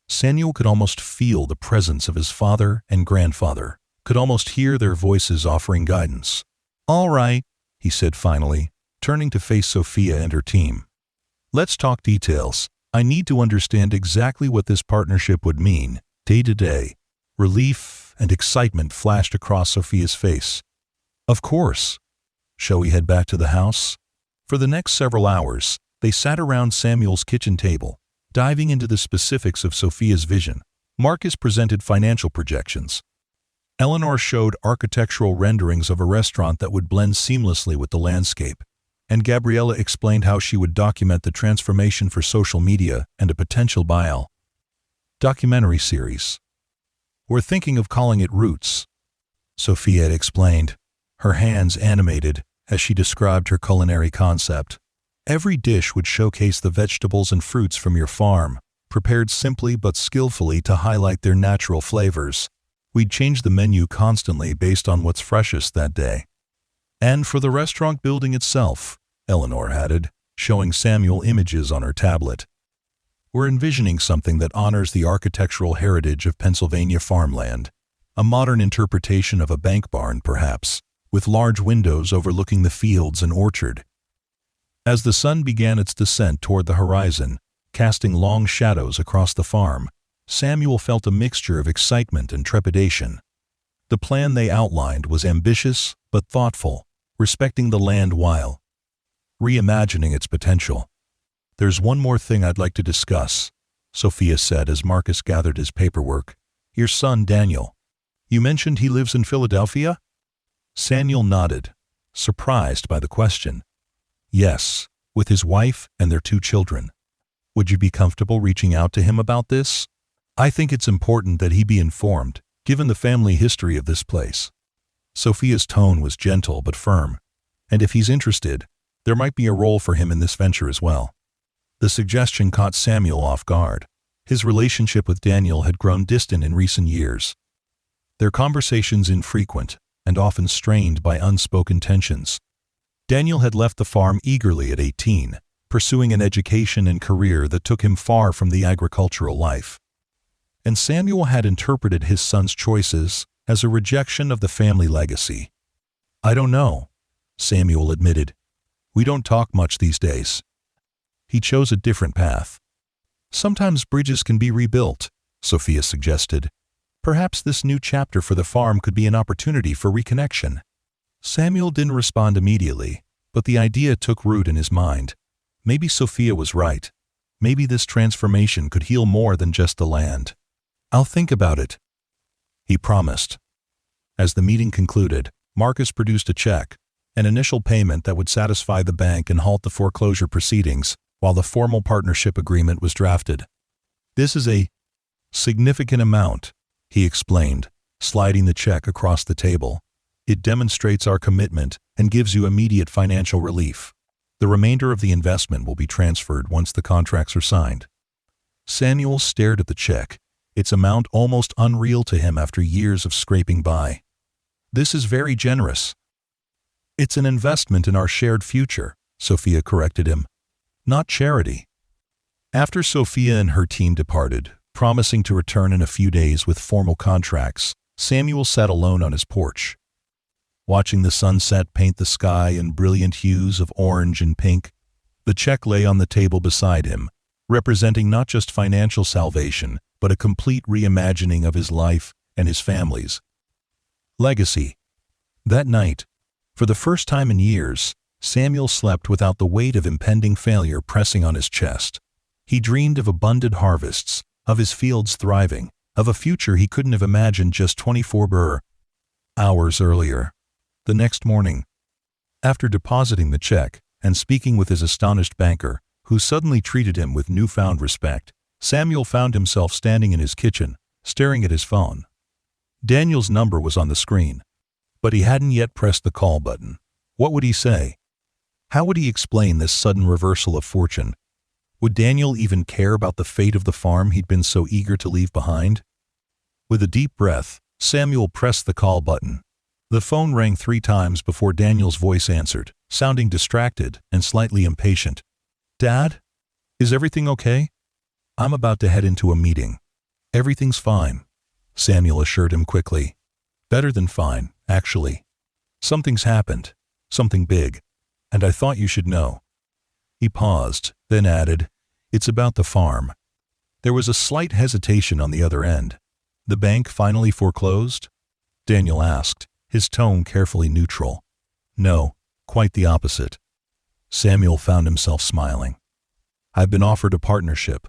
Samuel could almost feel the presence of his father and grandfather, could almost hear their voices offering guidance. "All right," he said finally, turning to face Sophia and her team. "Let's talk details. I need to understand exactly what this partnership would mean, day to day." Relief and excitement flashed across Sophia's face. "Of course. Shall we head back to the house?" For the next several hours, they sat around Samuel's kitchen table, diving into the specifics of Sophia's vision. Marcus presented financial projections. Eleanor showed architectural renderings of a restaurant that would blend seamlessly with the landscape, and Gabriella explained how she would document the transformation for social media and a potential buyout. Documentary series. "We're thinking of calling it Roots," Sophia had explained, her hands animated as she described her culinary concept. "Every dish would showcase the vegetables and fruits from your farm, prepared simply but skillfully to highlight their natural flavors. We'd change the menu constantly based on what's freshest that day." "And for the restaurant building itself," Eleanor added, showing Samuel images on her tablet. "We're envisioning something that honors the architectural heritage of Pennsylvania farmland, a modern interpretation of a bank barn perhaps, with large windows overlooking the fields and orchard." As the sun began its descent toward the horizon, casting long shadows across the farm, Samuel felt a mixture of excitement and trepidation. The plan they outlined was ambitious but thoughtful, respecting the land while reimagining its potential. "There's one more thing I'd like to discuss," Sophia said as Marcus gathered his paperwork. "Your son, Daniel. You mentioned he lives in Philadelphia?" Samuel nodded, surprised by the question. "Yes, with his wife and their 2 children. Would you be comfortable reaching out to him about this? I think it's important that he be informed, given the family history of this place." Sophia's tone was gentle but firm, and if he's interested, there might be a role for him in this venture as well. The suggestion caught Samuel off guard. His relationship with Daniel had grown distant in recent years, their conversations infrequent, and often strained by unspoken tensions. Daniel had left the farm eagerly at 18, pursuing an education and career that took him far from the agricultural life. And Samuel had interpreted his son's choices as a rejection of the family legacy. "I don't know," Samuel admitted. "We don't talk much these days." He chose a different path. "Sometimes bridges can be rebuilt," Sophia suggested. "Perhaps this new chapter for the farm could be an opportunity for reconnection." Samuel didn't respond immediately, but the idea took root in his mind. Maybe Sophia was right. Maybe this transformation could heal more than just the land. "I'll think about it," he promised. As the meeting concluded, Marcus produced a check, an initial payment that would satisfy the bank and halt the foreclosure proceedings, while the formal partnership agreement was drafted. "This is a significant amount," he explained, sliding the check across the table. "It demonstrates our commitment and gives you immediate financial relief. The remainder of the investment will be transferred once the contracts are signed." Samuel stared at the check, its amount almost unreal to him after years of scraping by. "This is very generous." "It's an investment in our shared future," Sophia corrected him. "Not charity." After Sophia and her team departed, promising to return in a few days with formal contracts, Samuel sat alone on his porch. Watching the sunset paint the sky in brilliant hues of orange and pink, the check lay on the table beside him, representing not just financial salvation, but a complete reimagining of his life and his family's legacy. That night, for the first time in years, Samuel slept without the weight of impending failure pressing on his chest. He dreamed of abundant harvests, of his fields thriving, of a future he couldn't have imagined just 24 hours earlier. The next morning, after depositing the check and speaking with his astonished banker, who suddenly treated him with newfound respect, Samuel found himself standing in his kitchen, staring at his phone. Daniel's number was on the screen, but he hadn't yet pressed the call button. What would he say? How would he explain this sudden reversal of fortune? Would Daniel even care about the fate of the farm he'd been so eager to leave behind? With a deep breath, Samuel pressed the call button. The phone rang 3 times before Daniel's voice answered, sounding distracted and slightly impatient. "Dad? Is everything okay? I'm about to head into a meeting." "Everything's fine," Samuel assured him quickly. "Better than fine, actually. Something's happened, something big, and I thought you should know." He paused, then added, "It's about the farm." There was a slight hesitation on the other end. "The bank finally foreclosed?" Daniel asked, his tone carefully neutral. "No, quite the opposite." Samuel found himself smiling. "I've been offered a partnership,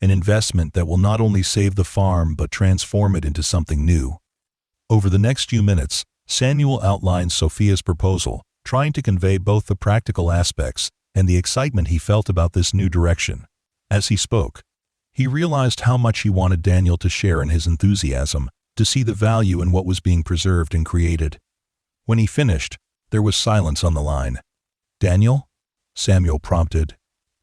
an investment that will not only save the farm but transform it into something new." Over the next few minutes, Samuel outlined Sophia's proposal, trying to convey both the practical aspects and the excitement he felt about this new direction. As he spoke, he realized how much he wanted Daniel to share in his enthusiasm, to see the value in what was being preserved and created. When he finished, there was silence on the line. "Daniel?" Samuel prompted.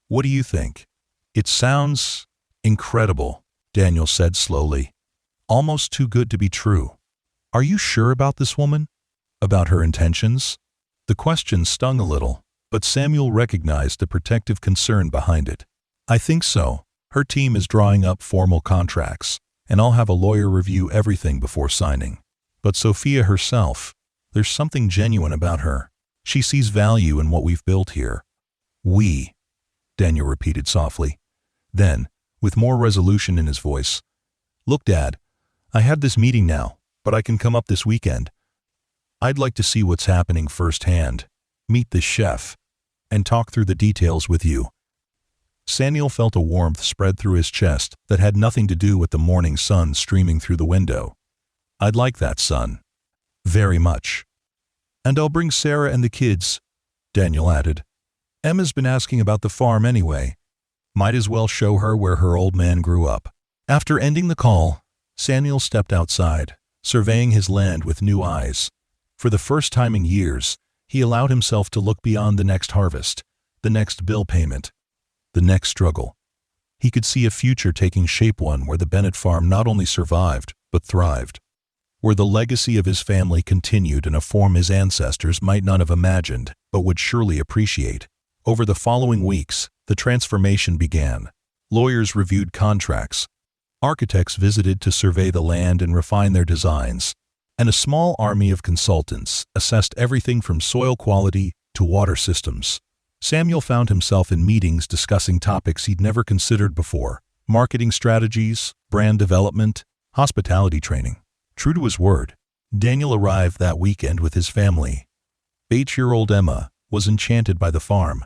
"What do you think?" "It sounds incredible," Daniel said slowly. "Almost too good to be true. Are you sure about this woman? About her intentions?" The question stung a little, but Samuel recognized the protective concern behind it. "I think so. Her team is drawing up formal contracts, and I'll have a lawyer review everything before signing. But Sophia herself, there's something genuine about her. She sees value in what we've built here." "We," Daniel repeated softly. Then, with more resolution in his voice, "Look, Dad, I had this meeting now, but I can come up this weekend. I'd like to see what's happening firsthand, meet the chef, and talk through the details with you." Samuel felt a warmth spread through his chest that had nothing to do with the morning sun streaming through the window. "I'd like that, son. Very much. And I'll bring Sarah and the kids," Daniel added. "Emma's been asking about the farm anyway. Might as well show her where her old man grew up." After ending the call, Samuel stepped outside, surveying his land with new eyes. For the first time in years, he allowed himself to look beyond the next harvest, the next bill payment, the next struggle. He could see a future taking shape, one where the Bennett farm not only survived, but thrived. where the legacy of his family continued in a form his ancestors might not have imagined, but would surely appreciate. Over the following weeks, the transformation began. Lawyers reviewed contracts. Architects visited to survey the land and refine their designs. And a small army of consultants assessed everything from soil quality to water systems. Samuel found himself in meetings discussing topics he'd never considered before: marketing strategies, brand development, hospitality training. True to his word, Daniel arrived that weekend with his family. 8-year-old Emma was enchanted by the farm,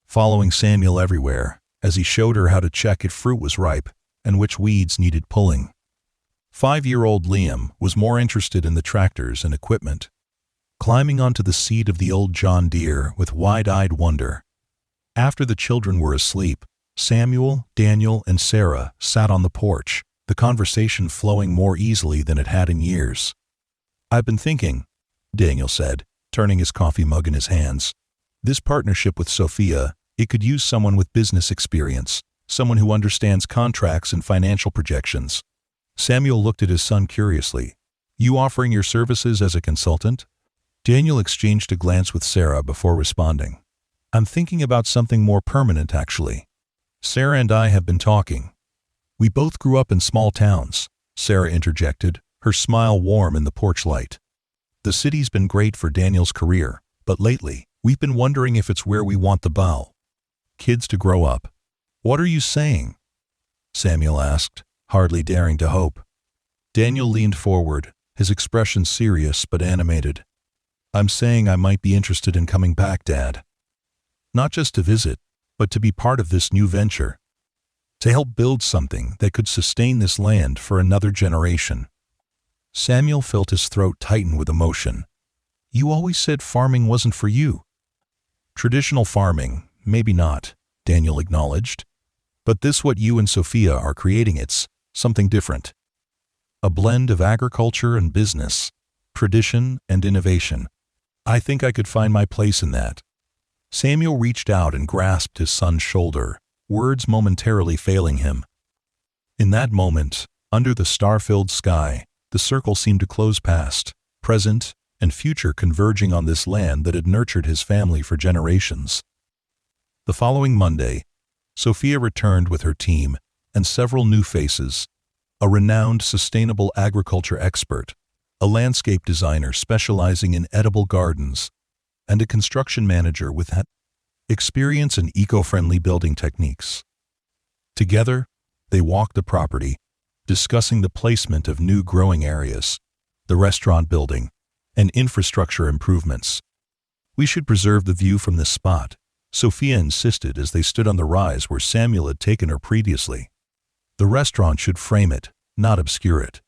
following Samuel everywhere as he showed her how to check if fruit was ripe and which weeds needed pulling. 5-year-old Liam was more interested in the tractors and equipment, climbing onto the seat of the old John Deere with wide-eyed wonder. After the children were asleep, Samuel, Daniel, and Sarah sat on the porch, the conversation flowing more easily than it had in years. "I've been thinking," Daniel said, turning his coffee mug in his hands. "This partnership with Sophia, it could use someone with business experience, someone who understands contracts and financial projections." Samuel looked at his son curiously. "You offering your services as a consultant?" Daniel exchanged a glance with Sarah before responding. "I'm thinking about something more permanent, actually. Sarah and I have been talking." "We both grew up in small towns," Sarah interjected, her smile warm in the porch light. "The city's been great for Daniel's career, but lately, we've been wondering if it's where we want the kids to grow up." "What are you saying?" Samuel asked, hardly daring to hope. Daniel leaned forward, his expression serious but animated. "I'm saying I might be interested in coming back, Dad. Not just to visit, but to be part of this new venture. To help build something that could sustain this land for another generation." Samuel felt his throat tighten with emotion. "You always said farming wasn't for you." "Traditional farming, maybe not," Daniel acknowledged. "But this what you and Sophia are creating, it's something different. A blend of agriculture and business, tradition and innovation. I think I could find my place in that." Samuel reached out and grasped his son's shoulder, words momentarily failing him. In that moment, under the star-filled sky, the circle seemed to close past, present and future converging on this land that had nurtured his family for generations. The following Monday, Sophia returned with her team and several new faces: a renowned sustainable agriculture expert, a landscape designer specializing in edible gardens, and a construction manager with experience in eco-friendly building techniques. Together, they walked the property, discussing the placement of new growing areas, the restaurant building, and infrastructure improvements. "We should preserve the view from this spot," Sophia insisted as they stood on the rise where Samuel had taken her previously. "The restaurant should frame it, not obscure it."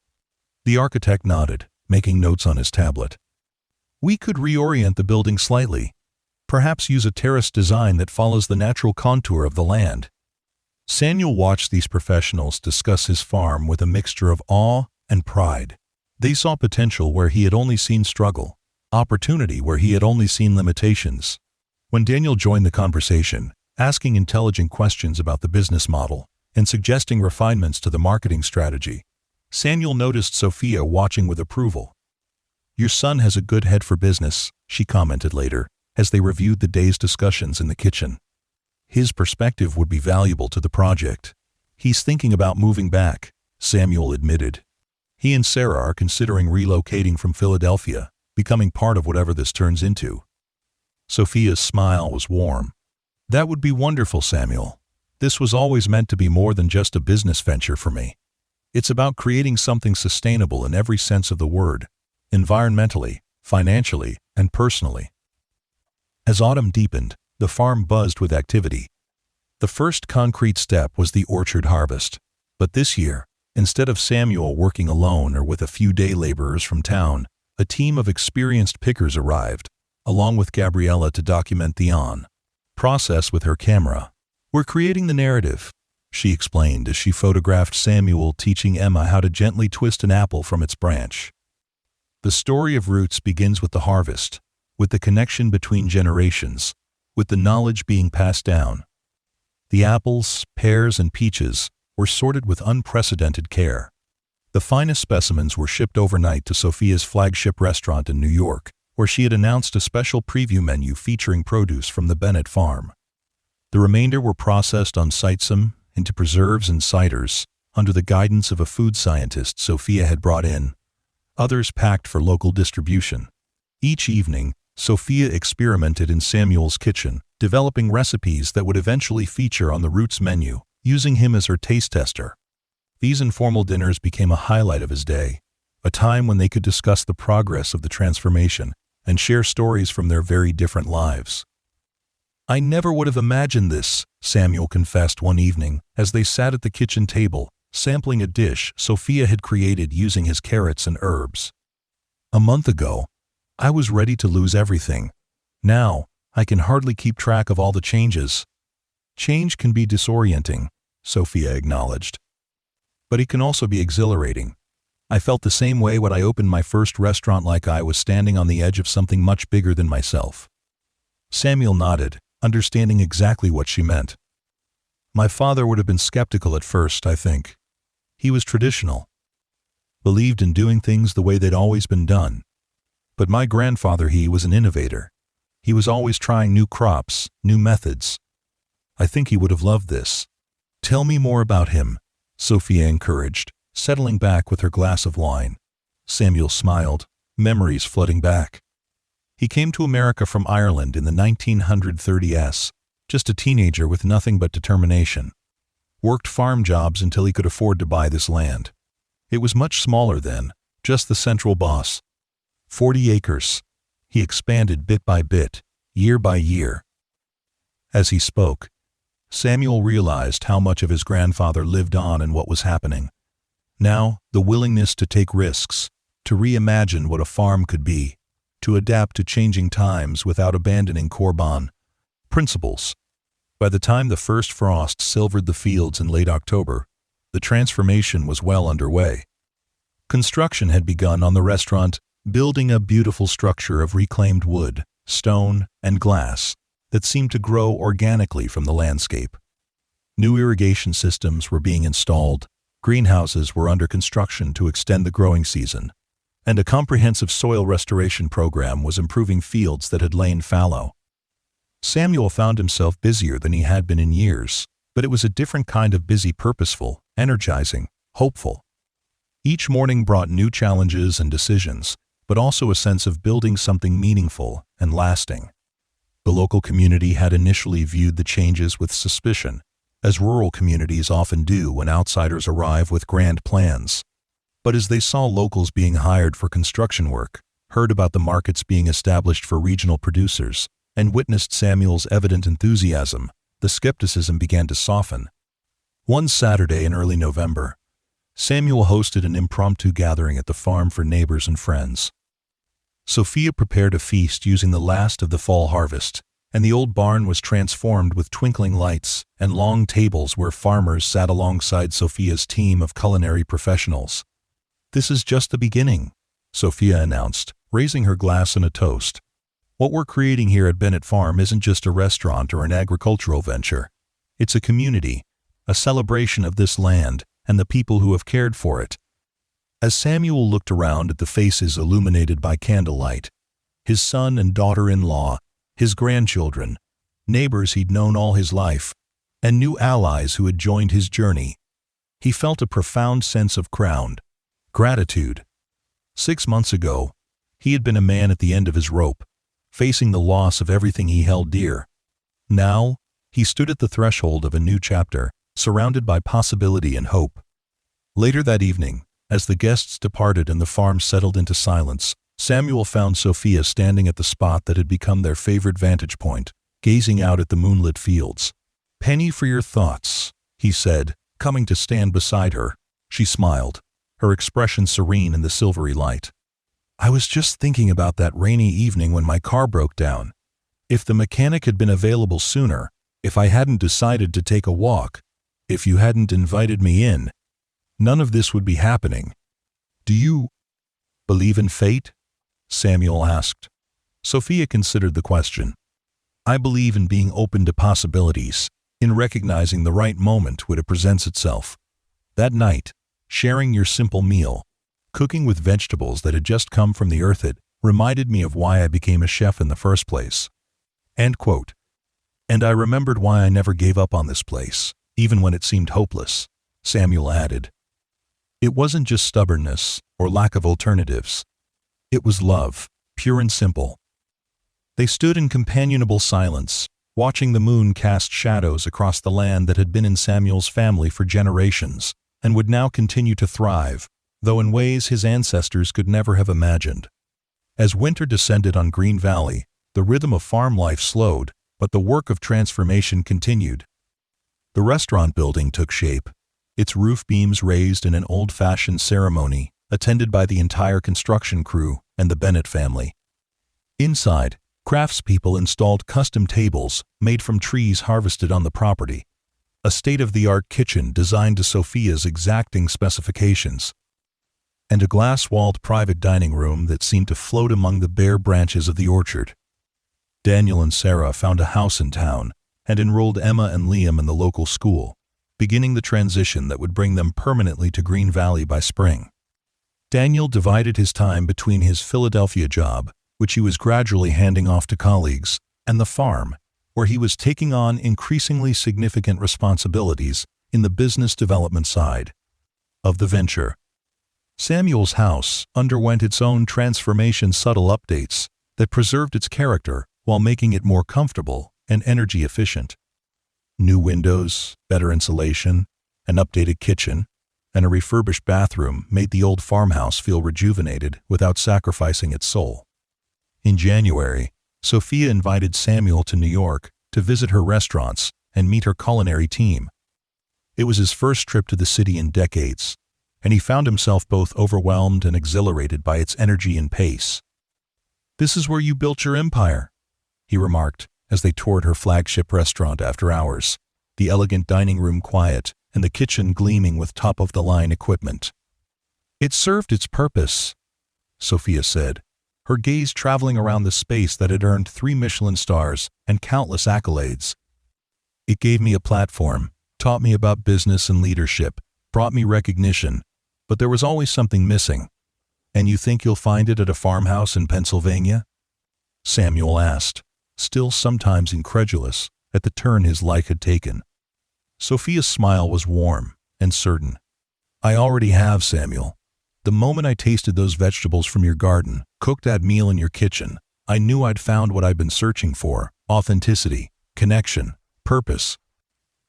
The architect nodded, making notes on his tablet. "We could reorient the building slightly, perhaps use a terrace design that follows the natural contour of the land." Samuel watched these professionals discuss his farm with a mixture of awe and pride. They saw potential where he had only seen struggle, opportunity where he had only seen limitations. When Daniel joined the conversation, asking intelligent questions about the business model and suggesting refinements to the marketing strategy, Samuel noticed Sophia watching with approval. "Your son has a good head for business," she commented later, as they reviewed the day's discussions in the kitchen. "His perspective would be valuable to the project." "He's thinking about moving back," Samuel admitted. "He and Sarah are considering relocating from Philadelphia, becoming part of whatever this turns into." Sophia's smile was warm. "That would be wonderful, Samuel. This was always meant to be more than just a business venture for me. It's about creating something sustainable in every sense of the word, environmentally, financially, and personally." As autumn deepened, the farm buzzed with activity. The first concrete step was the orchard harvest. But this year, instead of Samuel working alone or with a few day laborers from town, a team of experienced pickers arrived, along with Gabriella to document the process with her camera. "We're creating the narrative," she explained as she photographed Samuel teaching Emma how to gently twist an apple from its branch. The story of roots begins with the harvest, with the connection between generations, with the knowledge being passed down. The apples, pears, and peaches were sorted with unprecedented care. The finest specimens were shipped overnight to Sophia's flagship restaurant in New York, where she had announced a special preview menu featuring produce from the Bennett farm. The remainder were processed on site into preserves and ciders, under the guidance of a food scientist Sophia had brought in. Others packed for local distribution. Each evening, Sophia experimented in Samuel's kitchen, developing recipes that would eventually feature on the Roots menu, using him as her taste tester. These informal dinners became a highlight of his day, a time when they could discuss the progress of the transformation and share stories from their very different lives. "I never would have imagined this," Samuel confessed one evening as they sat at the kitchen table, sampling a dish Sophia had created using his carrots and herbs. "A month ago, I was ready to lose everything. Now, I can hardly keep track of all the changes." "Change can be disorienting," Sophia acknowledged. "But it can also be exhilarating. I felt the same way when I opened my first restaurant, like I was standing on the edge of something much bigger than myself." Samuel nodded, understanding exactly what she meant. "My father would have been skeptical at first, I think. He was traditional, believed in doing things the way they'd always been done. But my grandfather, he was an innovator. He was always trying new crops, new methods. I think he would have loved this." "Tell me more about him," Sophia encouraged, settling back with her glass of wine. Samuel smiled, memories flooding back. "He came to America from Ireland in the 1930s, just a teenager with nothing but determination. Worked farm jobs until he could afford to buy this land. It was much smaller then, just the central boss. 40 acres. He expanded bit by bit, year by year." As he spoke, Samuel realized how much of his grandfather lived on in what was happening. Now, the willingness to take risks, to reimagine what a farm could be, to adapt to changing times without abandoning core principles. By the time the first frost silvered the fields in late October, the transformation was well underway. Construction had begun on the restaurant, building a beautiful structure of reclaimed wood, stone, and glass that seemed to grow organically from the landscape. New irrigation systems were being installed, greenhouses were under construction to extend the growing season, and a comprehensive soil restoration program was improving fields that had lain fallow. Samuel found himself busier than he had been in years, but it was a different kind of busy, purposeful, energizing, hopeful. Each morning brought new challenges and decisions, but also a sense of building something meaningful and lasting. The local community had initially viewed the changes with suspicion, as rural communities often do when outsiders arrive with grand plans. But as they saw locals being hired for construction work, heard about the markets being established for regional producers, and witnessed Samuel's evident enthusiasm, the skepticism began to soften. One Saturday in early November, Samuel hosted an impromptu gathering at the farm for neighbors and friends. Sophia prepared a feast using the last of the fall harvest, and the old barn was transformed with twinkling lights and long tables where farmers sat alongside Sophia's team of culinary professionals. "This is just the beginning," Sophia announced, raising her glass in a toast. "What we're creating here at Bennett Farm isn't just a restaurant or an agricultural venture. It's a community, a celebration of this land and the people who have cared for it." As Samuel looked around at the faces illuminated by candlelight, his son and daughter-in-law, his grandchildren, neighbors he'd known all his life, and new allies who had joined his journey, he felt a profound sense of gratitude. 6 months ago, he had been a man at the end of his rope, facing the loss of everything he held dear. Now, he stood at the threshold of a new chapter, surrounded by possibility and hope. Later that evening, as the guests departed and the farm settled into silence, Samuel found Sophia standing at the spot that had become their favorite vantage point, gazing out at the moonlit fields. "Penny for your thoughts," he said, coming to stand beside her. She smiled, her expression serene in the silvery light. "I was just thinking about that rainy evening when my car broke down. If the mechanic had been available sooner, if I hadn't decided to take a walk, if you hadn't invited me in, none of this would be happening." "Do you believe in fate?" Samuel asked. Sophia considered the question. "I believe in being open to possibilities, in recognizing the right moment when it presents itself." That night, sharing your simple meal, cooking with vegetables that had just come from the earth. It reminded me of why I became a chef in the first place." End quote. "And I remembered why I never gave up on this place, even when it seemed hopeless," Samuel added. "It wasn't just stubbornness or lack of alternatives. It was love, pure and simple." They stood in companionable silence, watching the moon cast shadows across the land that had been in Samuel's family for generations and would now continue to thrive, though in ways his ancestors could never have imagined. As winter descended on Green Valley, the rhythm of farm life slowed, but the work of transformation continued. The restaurant building took shape, its roof beams raised in an old-fashioned ceremony, attended by the entire construction crew and the Bennett family. Inside, craftspeople installed custom tables made from trees harvested on the property, a state-of-the-art kitchen designed to Sophia's exacting specifications, and a glass-walled private dining room that seemed to float among the bare branches of the orchard. Daniel and Sarah found a house in town and enrolled Emma and Liam in the local school, beginning the transition that would bring them permanently to Green Valley by spring. Daniel divided his time between his Philadelphia job, which he was gradually handing off to colleagues, and the farm, where he was taking on increasingly significant responsibilities in the business development side of the venture. Samuel's house underwent its own transformation, subtle updates that preserved its character while making it more comfortable and energy efficient. New windows, better insulation, an updated kitchen, and a refurbished bathroom made the old farmhouse feel rejuvenated without sacrificing its soul. In January, Sophia invited Samuel to New York to visit her restaurants and meet her culinary team. It was his first trip to the city in decades, and he found himself both overwhelmed and exhilarated by its energy and pace. "This is where you built your empire," he remarked as they toured her flagship restaurant after hours, the elegant dining room quiet and the kitchen gleaming with top-of-the-line equipment. "It served its purpose," Sophia said, her gaze traveling around the space that had earned 3 Michelin stars and countless accolades. "It gave me a platform, taught me about business and leadership, brought me recognition, but there was always something missing." "And you think you'll find it at a farmhouse in Pennsylvania?" Samuel asked, still sometimes incredulous at the turn his life had taken. Sophia's smile was warm and certain. "I already have, Samuel. The moment I tasted those vegetables from your garden, cooked that meal in your kitchen, I knew I'd found what I'd been searching for: authenticity, connection, purpose."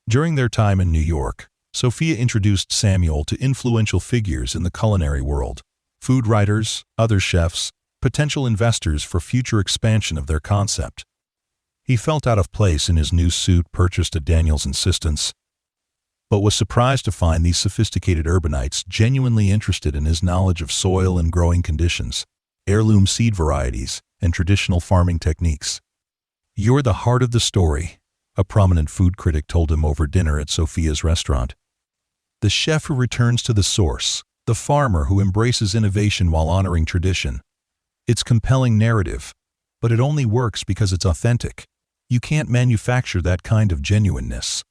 During their time in New York, Sophia introduced Samuel to influential figures in the culinary world: food writers, other chefs, potential investors for future expansion of their concept. He felt out of place in his new suit purchased at Daniel's insistence, but was surprised to find these sophisticated urbanites genuinely interested in his knowledge of soil and growing conditions, heirloom seed varieties, and traditional farming techniques. "You're the heart of the story," a prominent food critic told him over dinner at Sophia's restaurant. "The chef who returns to the source, the farmer who embraces innovation while honoring tradition. It's a compelling narrative, but it only works because it's authentic. You can't manufacture that kind of genuineness."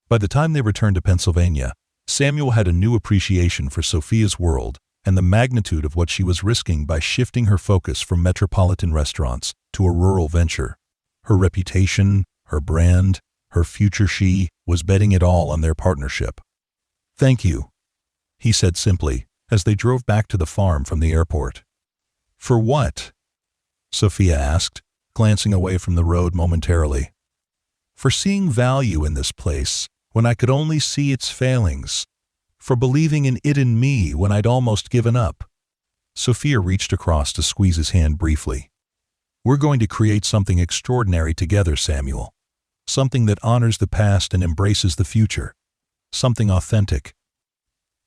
By the time they returned to Pennsylvania, Samuel had a new appreciation for Sophia's world and the magnitude of what she was risking by shifting her focus from metropolitan restaurants to a rural venture. Her reputation, her brand, her future, she was betting it all on their partnership. "Thank you," he said simply as they drove back to the farm from the airport. "For what?" Sophia asked, glancing away from the road momentarily. "For seeing value in this place when I could only see its failings. For believing in it in me when I'd almost given up." Sophia reached across to squeeze his hand briefly. "We're going to create something extraordinary together, Samuel. Something that honors the past and embraces the future. Something authentic."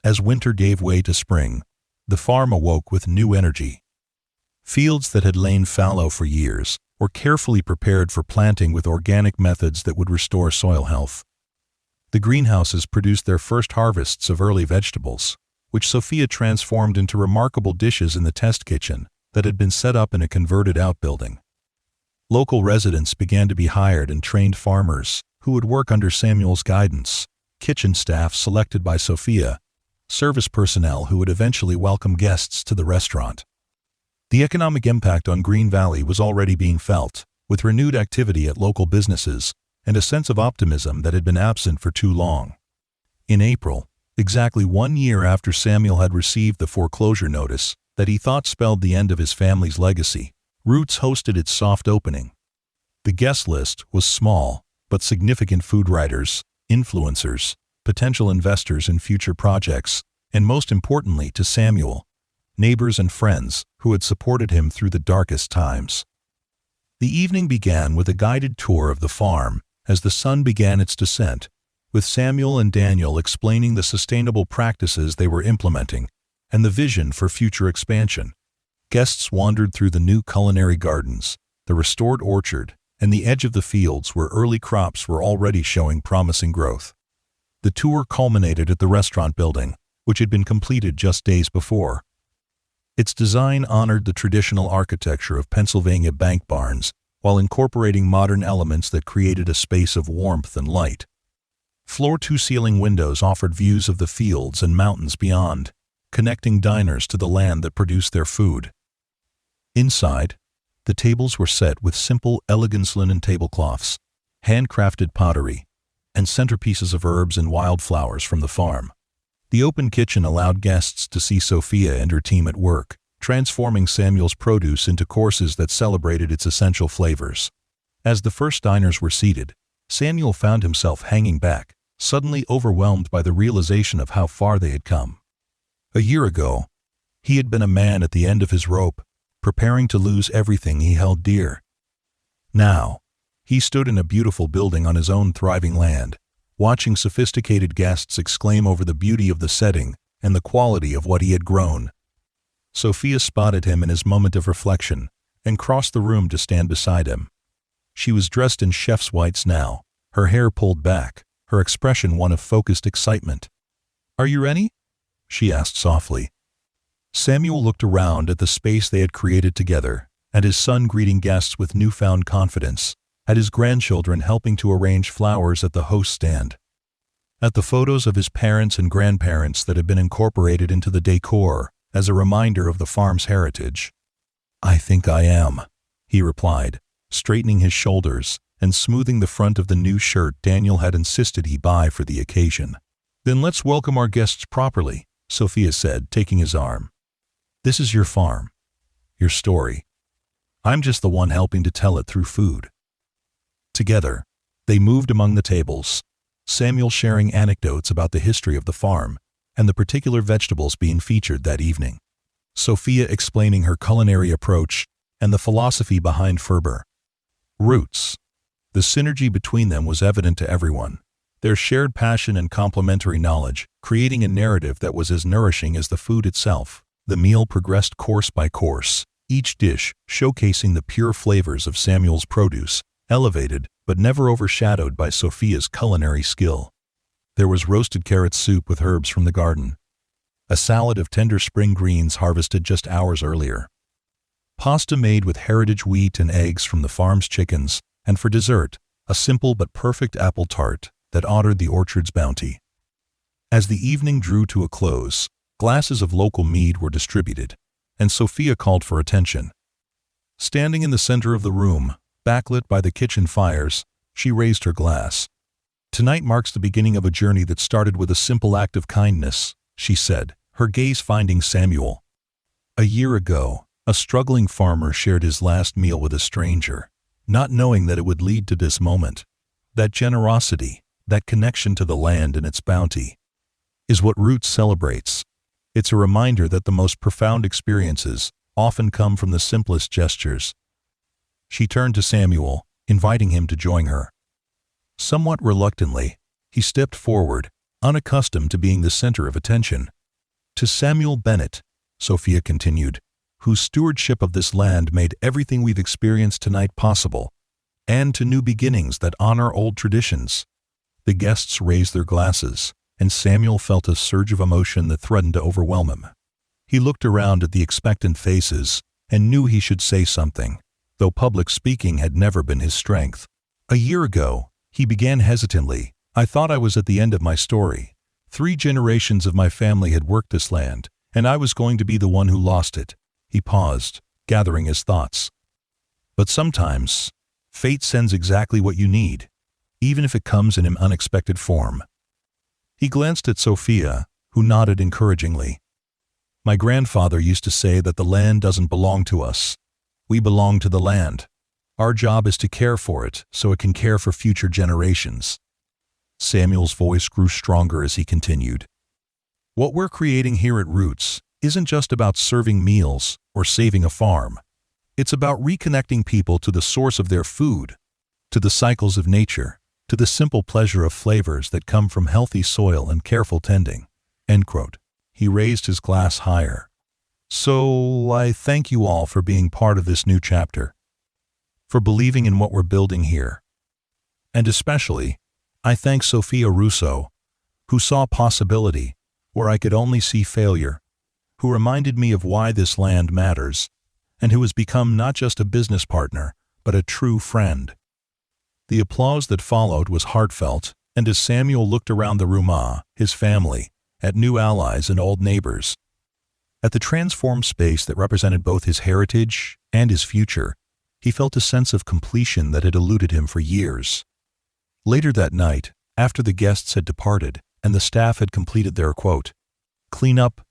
As winter gave way to spring, the farm awoke with new energy. Fields that had lain fallow for years were carefully prepared for planting with organic methods that would restore soil health. The greenhouses produced their first harvests of early vegetables, which Sophia transformed into remarkable dishes in the test kitchen that had been set up in a converted outbuilding. Local residents began to be hired and trained farmers who would work under Samuel's guidance, kitchen staff selected by Sophia, service personnel who would eventually welcome guests to the restaurant. The economic impact on Green Valley was already being felt, with renewed activity at local businesses and a sense of optimism that had been absent for too long. In April, exactly 1 year after Samuel had received the foreclosure notice that he thought spelled the end of his family's legacy, Roots hosted its soft opening. The guest list was small, but significant food writers, influencers, potential investors in future projects, and most importantly to Samuel, neighbors and friends who had supported him through the darkest times. The evening began with a guided tour of the farm as the sun began its descent, with Samuel and Daniel explaining the sustainable practices they were implementing and the vision for future expansion. Guests wandered through the new culinary gardens, the restored orchard, and the edge of the fields where early crops were already showing promising growth. The tour culminated at the restaurant building, which had been completed just days before. Its design honored the traditional architecture of Pennsylvania bank barns while incorporating modern elements that created a space of warmth and light. Floor-to-ceiling windows offered views of the fields and mountains beyond, connecting diners to the land that produced their food. Inside, the tables were set with simple, elegant linen tablecloths, handcrafted pottery, and centerpieces of herbs and wildflowers from the farm. The open kitchen allowed guests to see Sophia and her team at work, transforming Samuel's produce into courses that celebrated its essential flavors. As the first diners were seated, Samuel found himself hanging back, suddenly overwhelmed by the realization of how far they had come. A year ago, he had been a man at the end of his rope, preparing to lose everything he held dear. Now, he stood in a beautiful building on his own thriving land, watching sophisticated guests exclaim over the beauty of the setting and the quality of what he had grown. Sophia spotted him in his moment of reflection and crossed the room to stand beside him. She was dressed in chef's whites now, her hair pulled back, her expression one of focused excitement. "Are you ready?" she asked softly. Samuel looked around at the space they had created together, at his son greeting guests with newfound confidence, at his grandchildren helping to arrange flowers at the host stand, at the photos of his parents and grandparents that had been incorporated into the decor as a reminder of the farm's heritage. "I think I am," he replied, straightening his shoulders and smoothing the front of the new shirt Daniel had insisted he buy for the occasion. "Then let's welcome our guests properly," Sophia said, taking his arm. "This is your farm, your story. I'm just the one helping to tell it through food." Together, they moved among the tables, Samuel sharing anecdotes about the history of the farm and the particular vegetables being featured that evening, Sophia explaining her culinary approach and the philosophy behind Ferber. Roots. The synergy between them was evident to everyone, their shared passion and complementary knowledge, creating a narrative that was as nourishing as the food itself. The meal progressed course by course, each dish showcasing the pure flavors of Samuel's produce, elevated but never overshadowed by Sophia's culinary skill. There was roasted carrot soup with herbs from the garden, a salad of tender spring greens harvested just hours earlier, pasta made with heritage wheat and eggs from the farm's chickens, and for dessert, a simple but perfect apple tart that honored the orchard's bounty. As the evening drew to a close, glasses of local mead were distributed, and Sophia called for attention. Standing in the center of the room, backlit by the kitchen fires, she raised her glass. "Tonight marks the beginning of a journey that started with a simple act of kindness," she said, her gaze finding Samuel. "A year ago, a struggling farmer shared his last meal with a stranger, not knowing that it would lead to this moment. That generosity, that connection to the land and its bounty, is what Roots celebrates. It's a reminder that the most profound experiences often come from the simplest gestures." She turned to Samuel, inviting him to join her. Somewhat reluctantly, he stepped forward, unaccustomed to being the center of attention. "To Samuel Bennett," Sophia continued, "whose stewardship of this land made everything we've experienced tonight possible, and to new beginnings that honor old traditions." The guests raised their glasses, and Samuel felt a surge of emotion that threatened to overwhelm him. He looked around at the expectant faces and knew he should say something, though public speaking had never been his strength. "A year ago," he began hesitantly, "I thought I was at the end of my story, 3 generations of my family had worked this land, and I was going to be the one who lost it. He paused, gathering his thoughts. But sometimes, fate sends exactly what you need, even if it comes in an unexpected form. He glanced at Sophia, who nodded encouragingly. My grandfather used to say that the land doesn't belong to us. We belong to the land. Our job is to care for it so it can care for future generations. Samuel's voice grew stronger as he continued. What we're creating here at Roots isn't just about serving meals or saving a farm. It's about reconnecting people to the source of their food, to the cycles of nature, to the simple pleasure of flavors that come from healthy soil and careful tending." End quote. He raised his glass higher. "So I thank you all for being part of this new chapter, for believing in what we're building here. And especially, I thank Sophia Russo, who saw possibility where I could only see failure, who reminded me of why this land matters, and who has become not just a business partner, but a true friend." The applause that followed was heartfelt, and as Samuel looked around the room, his family, at new allies and old neighbors, at the transformed space that represented both his heritage and his future, he felt a sense of completion that had eluded him for years. Later that night, after the guests had departed and the staff had completed their, quote, cleanup,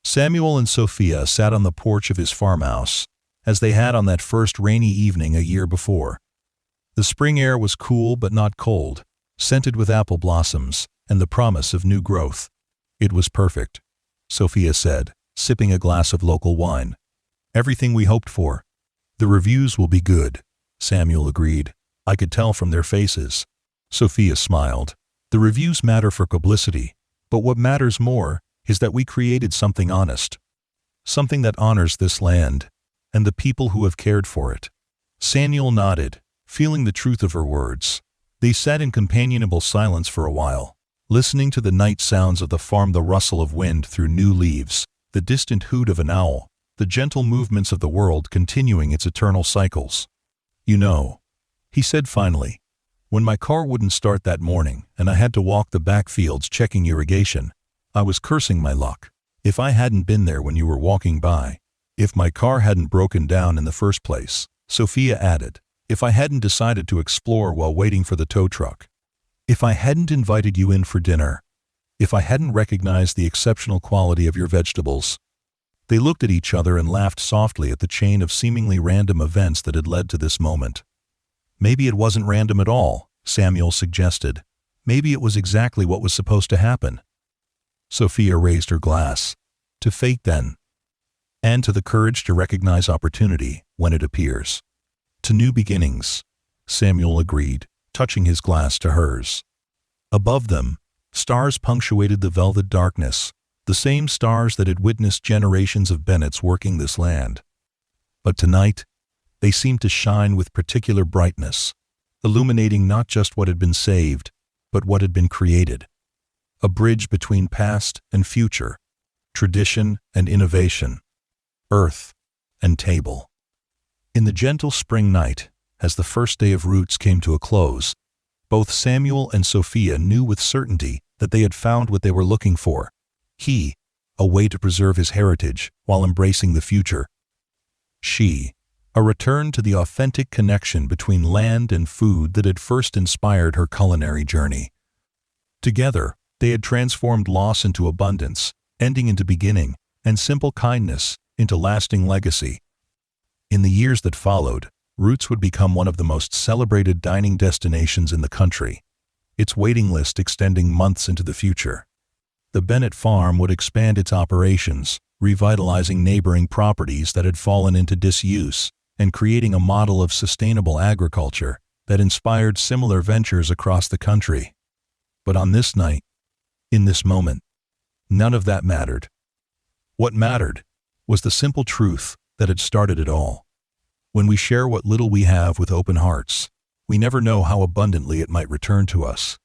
Samuel and Sophia sat on the porch of his farmhouse, as they had on that first rainy evening a year before. The spring air was cool but not cold, scented with apple blossoms and the promise of new growth. "It was perfect," Sophia said, sipping a glass of local wine. "Everything we hoped for." "The reviews will be good," Samuel agreed. "I could tell from their faces." Sophia smiled. "The reviews matter for publicity, but what matters more is that we created something honest, something that honors this land and the people who have cared for it." Samuel nodded, feeling the truth of her words. They sat in companionable silence for a while, listening to the night sounds of the farm, the rustle of wind through new leaves, the distant hoot of an owl, the gentle movements of the world continuing its eternal cycles. "You know," he said finally, "when my car wouldn't start that morning and I had to walk the back fields checking irrigation, I was cursing my luck. If I hadn't been there when you were walking by, if my car hadn't broken down in the first place," Sophia added, "if I hadn't decided to explore while waiting for the tow truck, if I hadn't invited you in for dinner, if I hadn't recognized the exceptional quality of your vegetables." They looked at each other and laughed softly at the chain of seemingly random events that had led to this moment. "Maybe it wasn't random at all," Samuel suggested. "Maybe it was exactly what was supposed to happen." Sophia raised her glass. "To fate, then. And to the courage to recognize opportunity when it appears." "To new beginnings," Samuel agreed, touching his glass to hers. Above them, stars punctuated the velvet darkness, the same stars that had witnessed generations of Bennetts working this land. But tonight, they seemed to shine with particular brightness, illuminating not just what had been saved, but what had been created. A bridge between past and future, tradition and innovation, earth and table. In the gentle spring night, as the first day of Roots came to a close, both Samuel and Sophia knew with certainty that they had found what they were looking for. He, a way to preserve his heritage while embracing the future. She, a return to the authentic connection between land and food that had first inspired her culinary journey. Together, they had transformed loss into abundance, ending into beginning, and simple kindness into lasting legacy. In the years that followed, Roots would become one of the most celebrated dining destinations in the country, its waiting list extending months into the future. The Bennett farm would expand its operations, revitalizing neighboring properties that had fallen into disuse and creating a model of sustainable agriculture that inspired similar ventures across the country. But on this night, in this moment, none of that mattered. What mattered was the simple truth that had started it all. When we share what little we have with open hearts, we never know how abundantly it might return to us.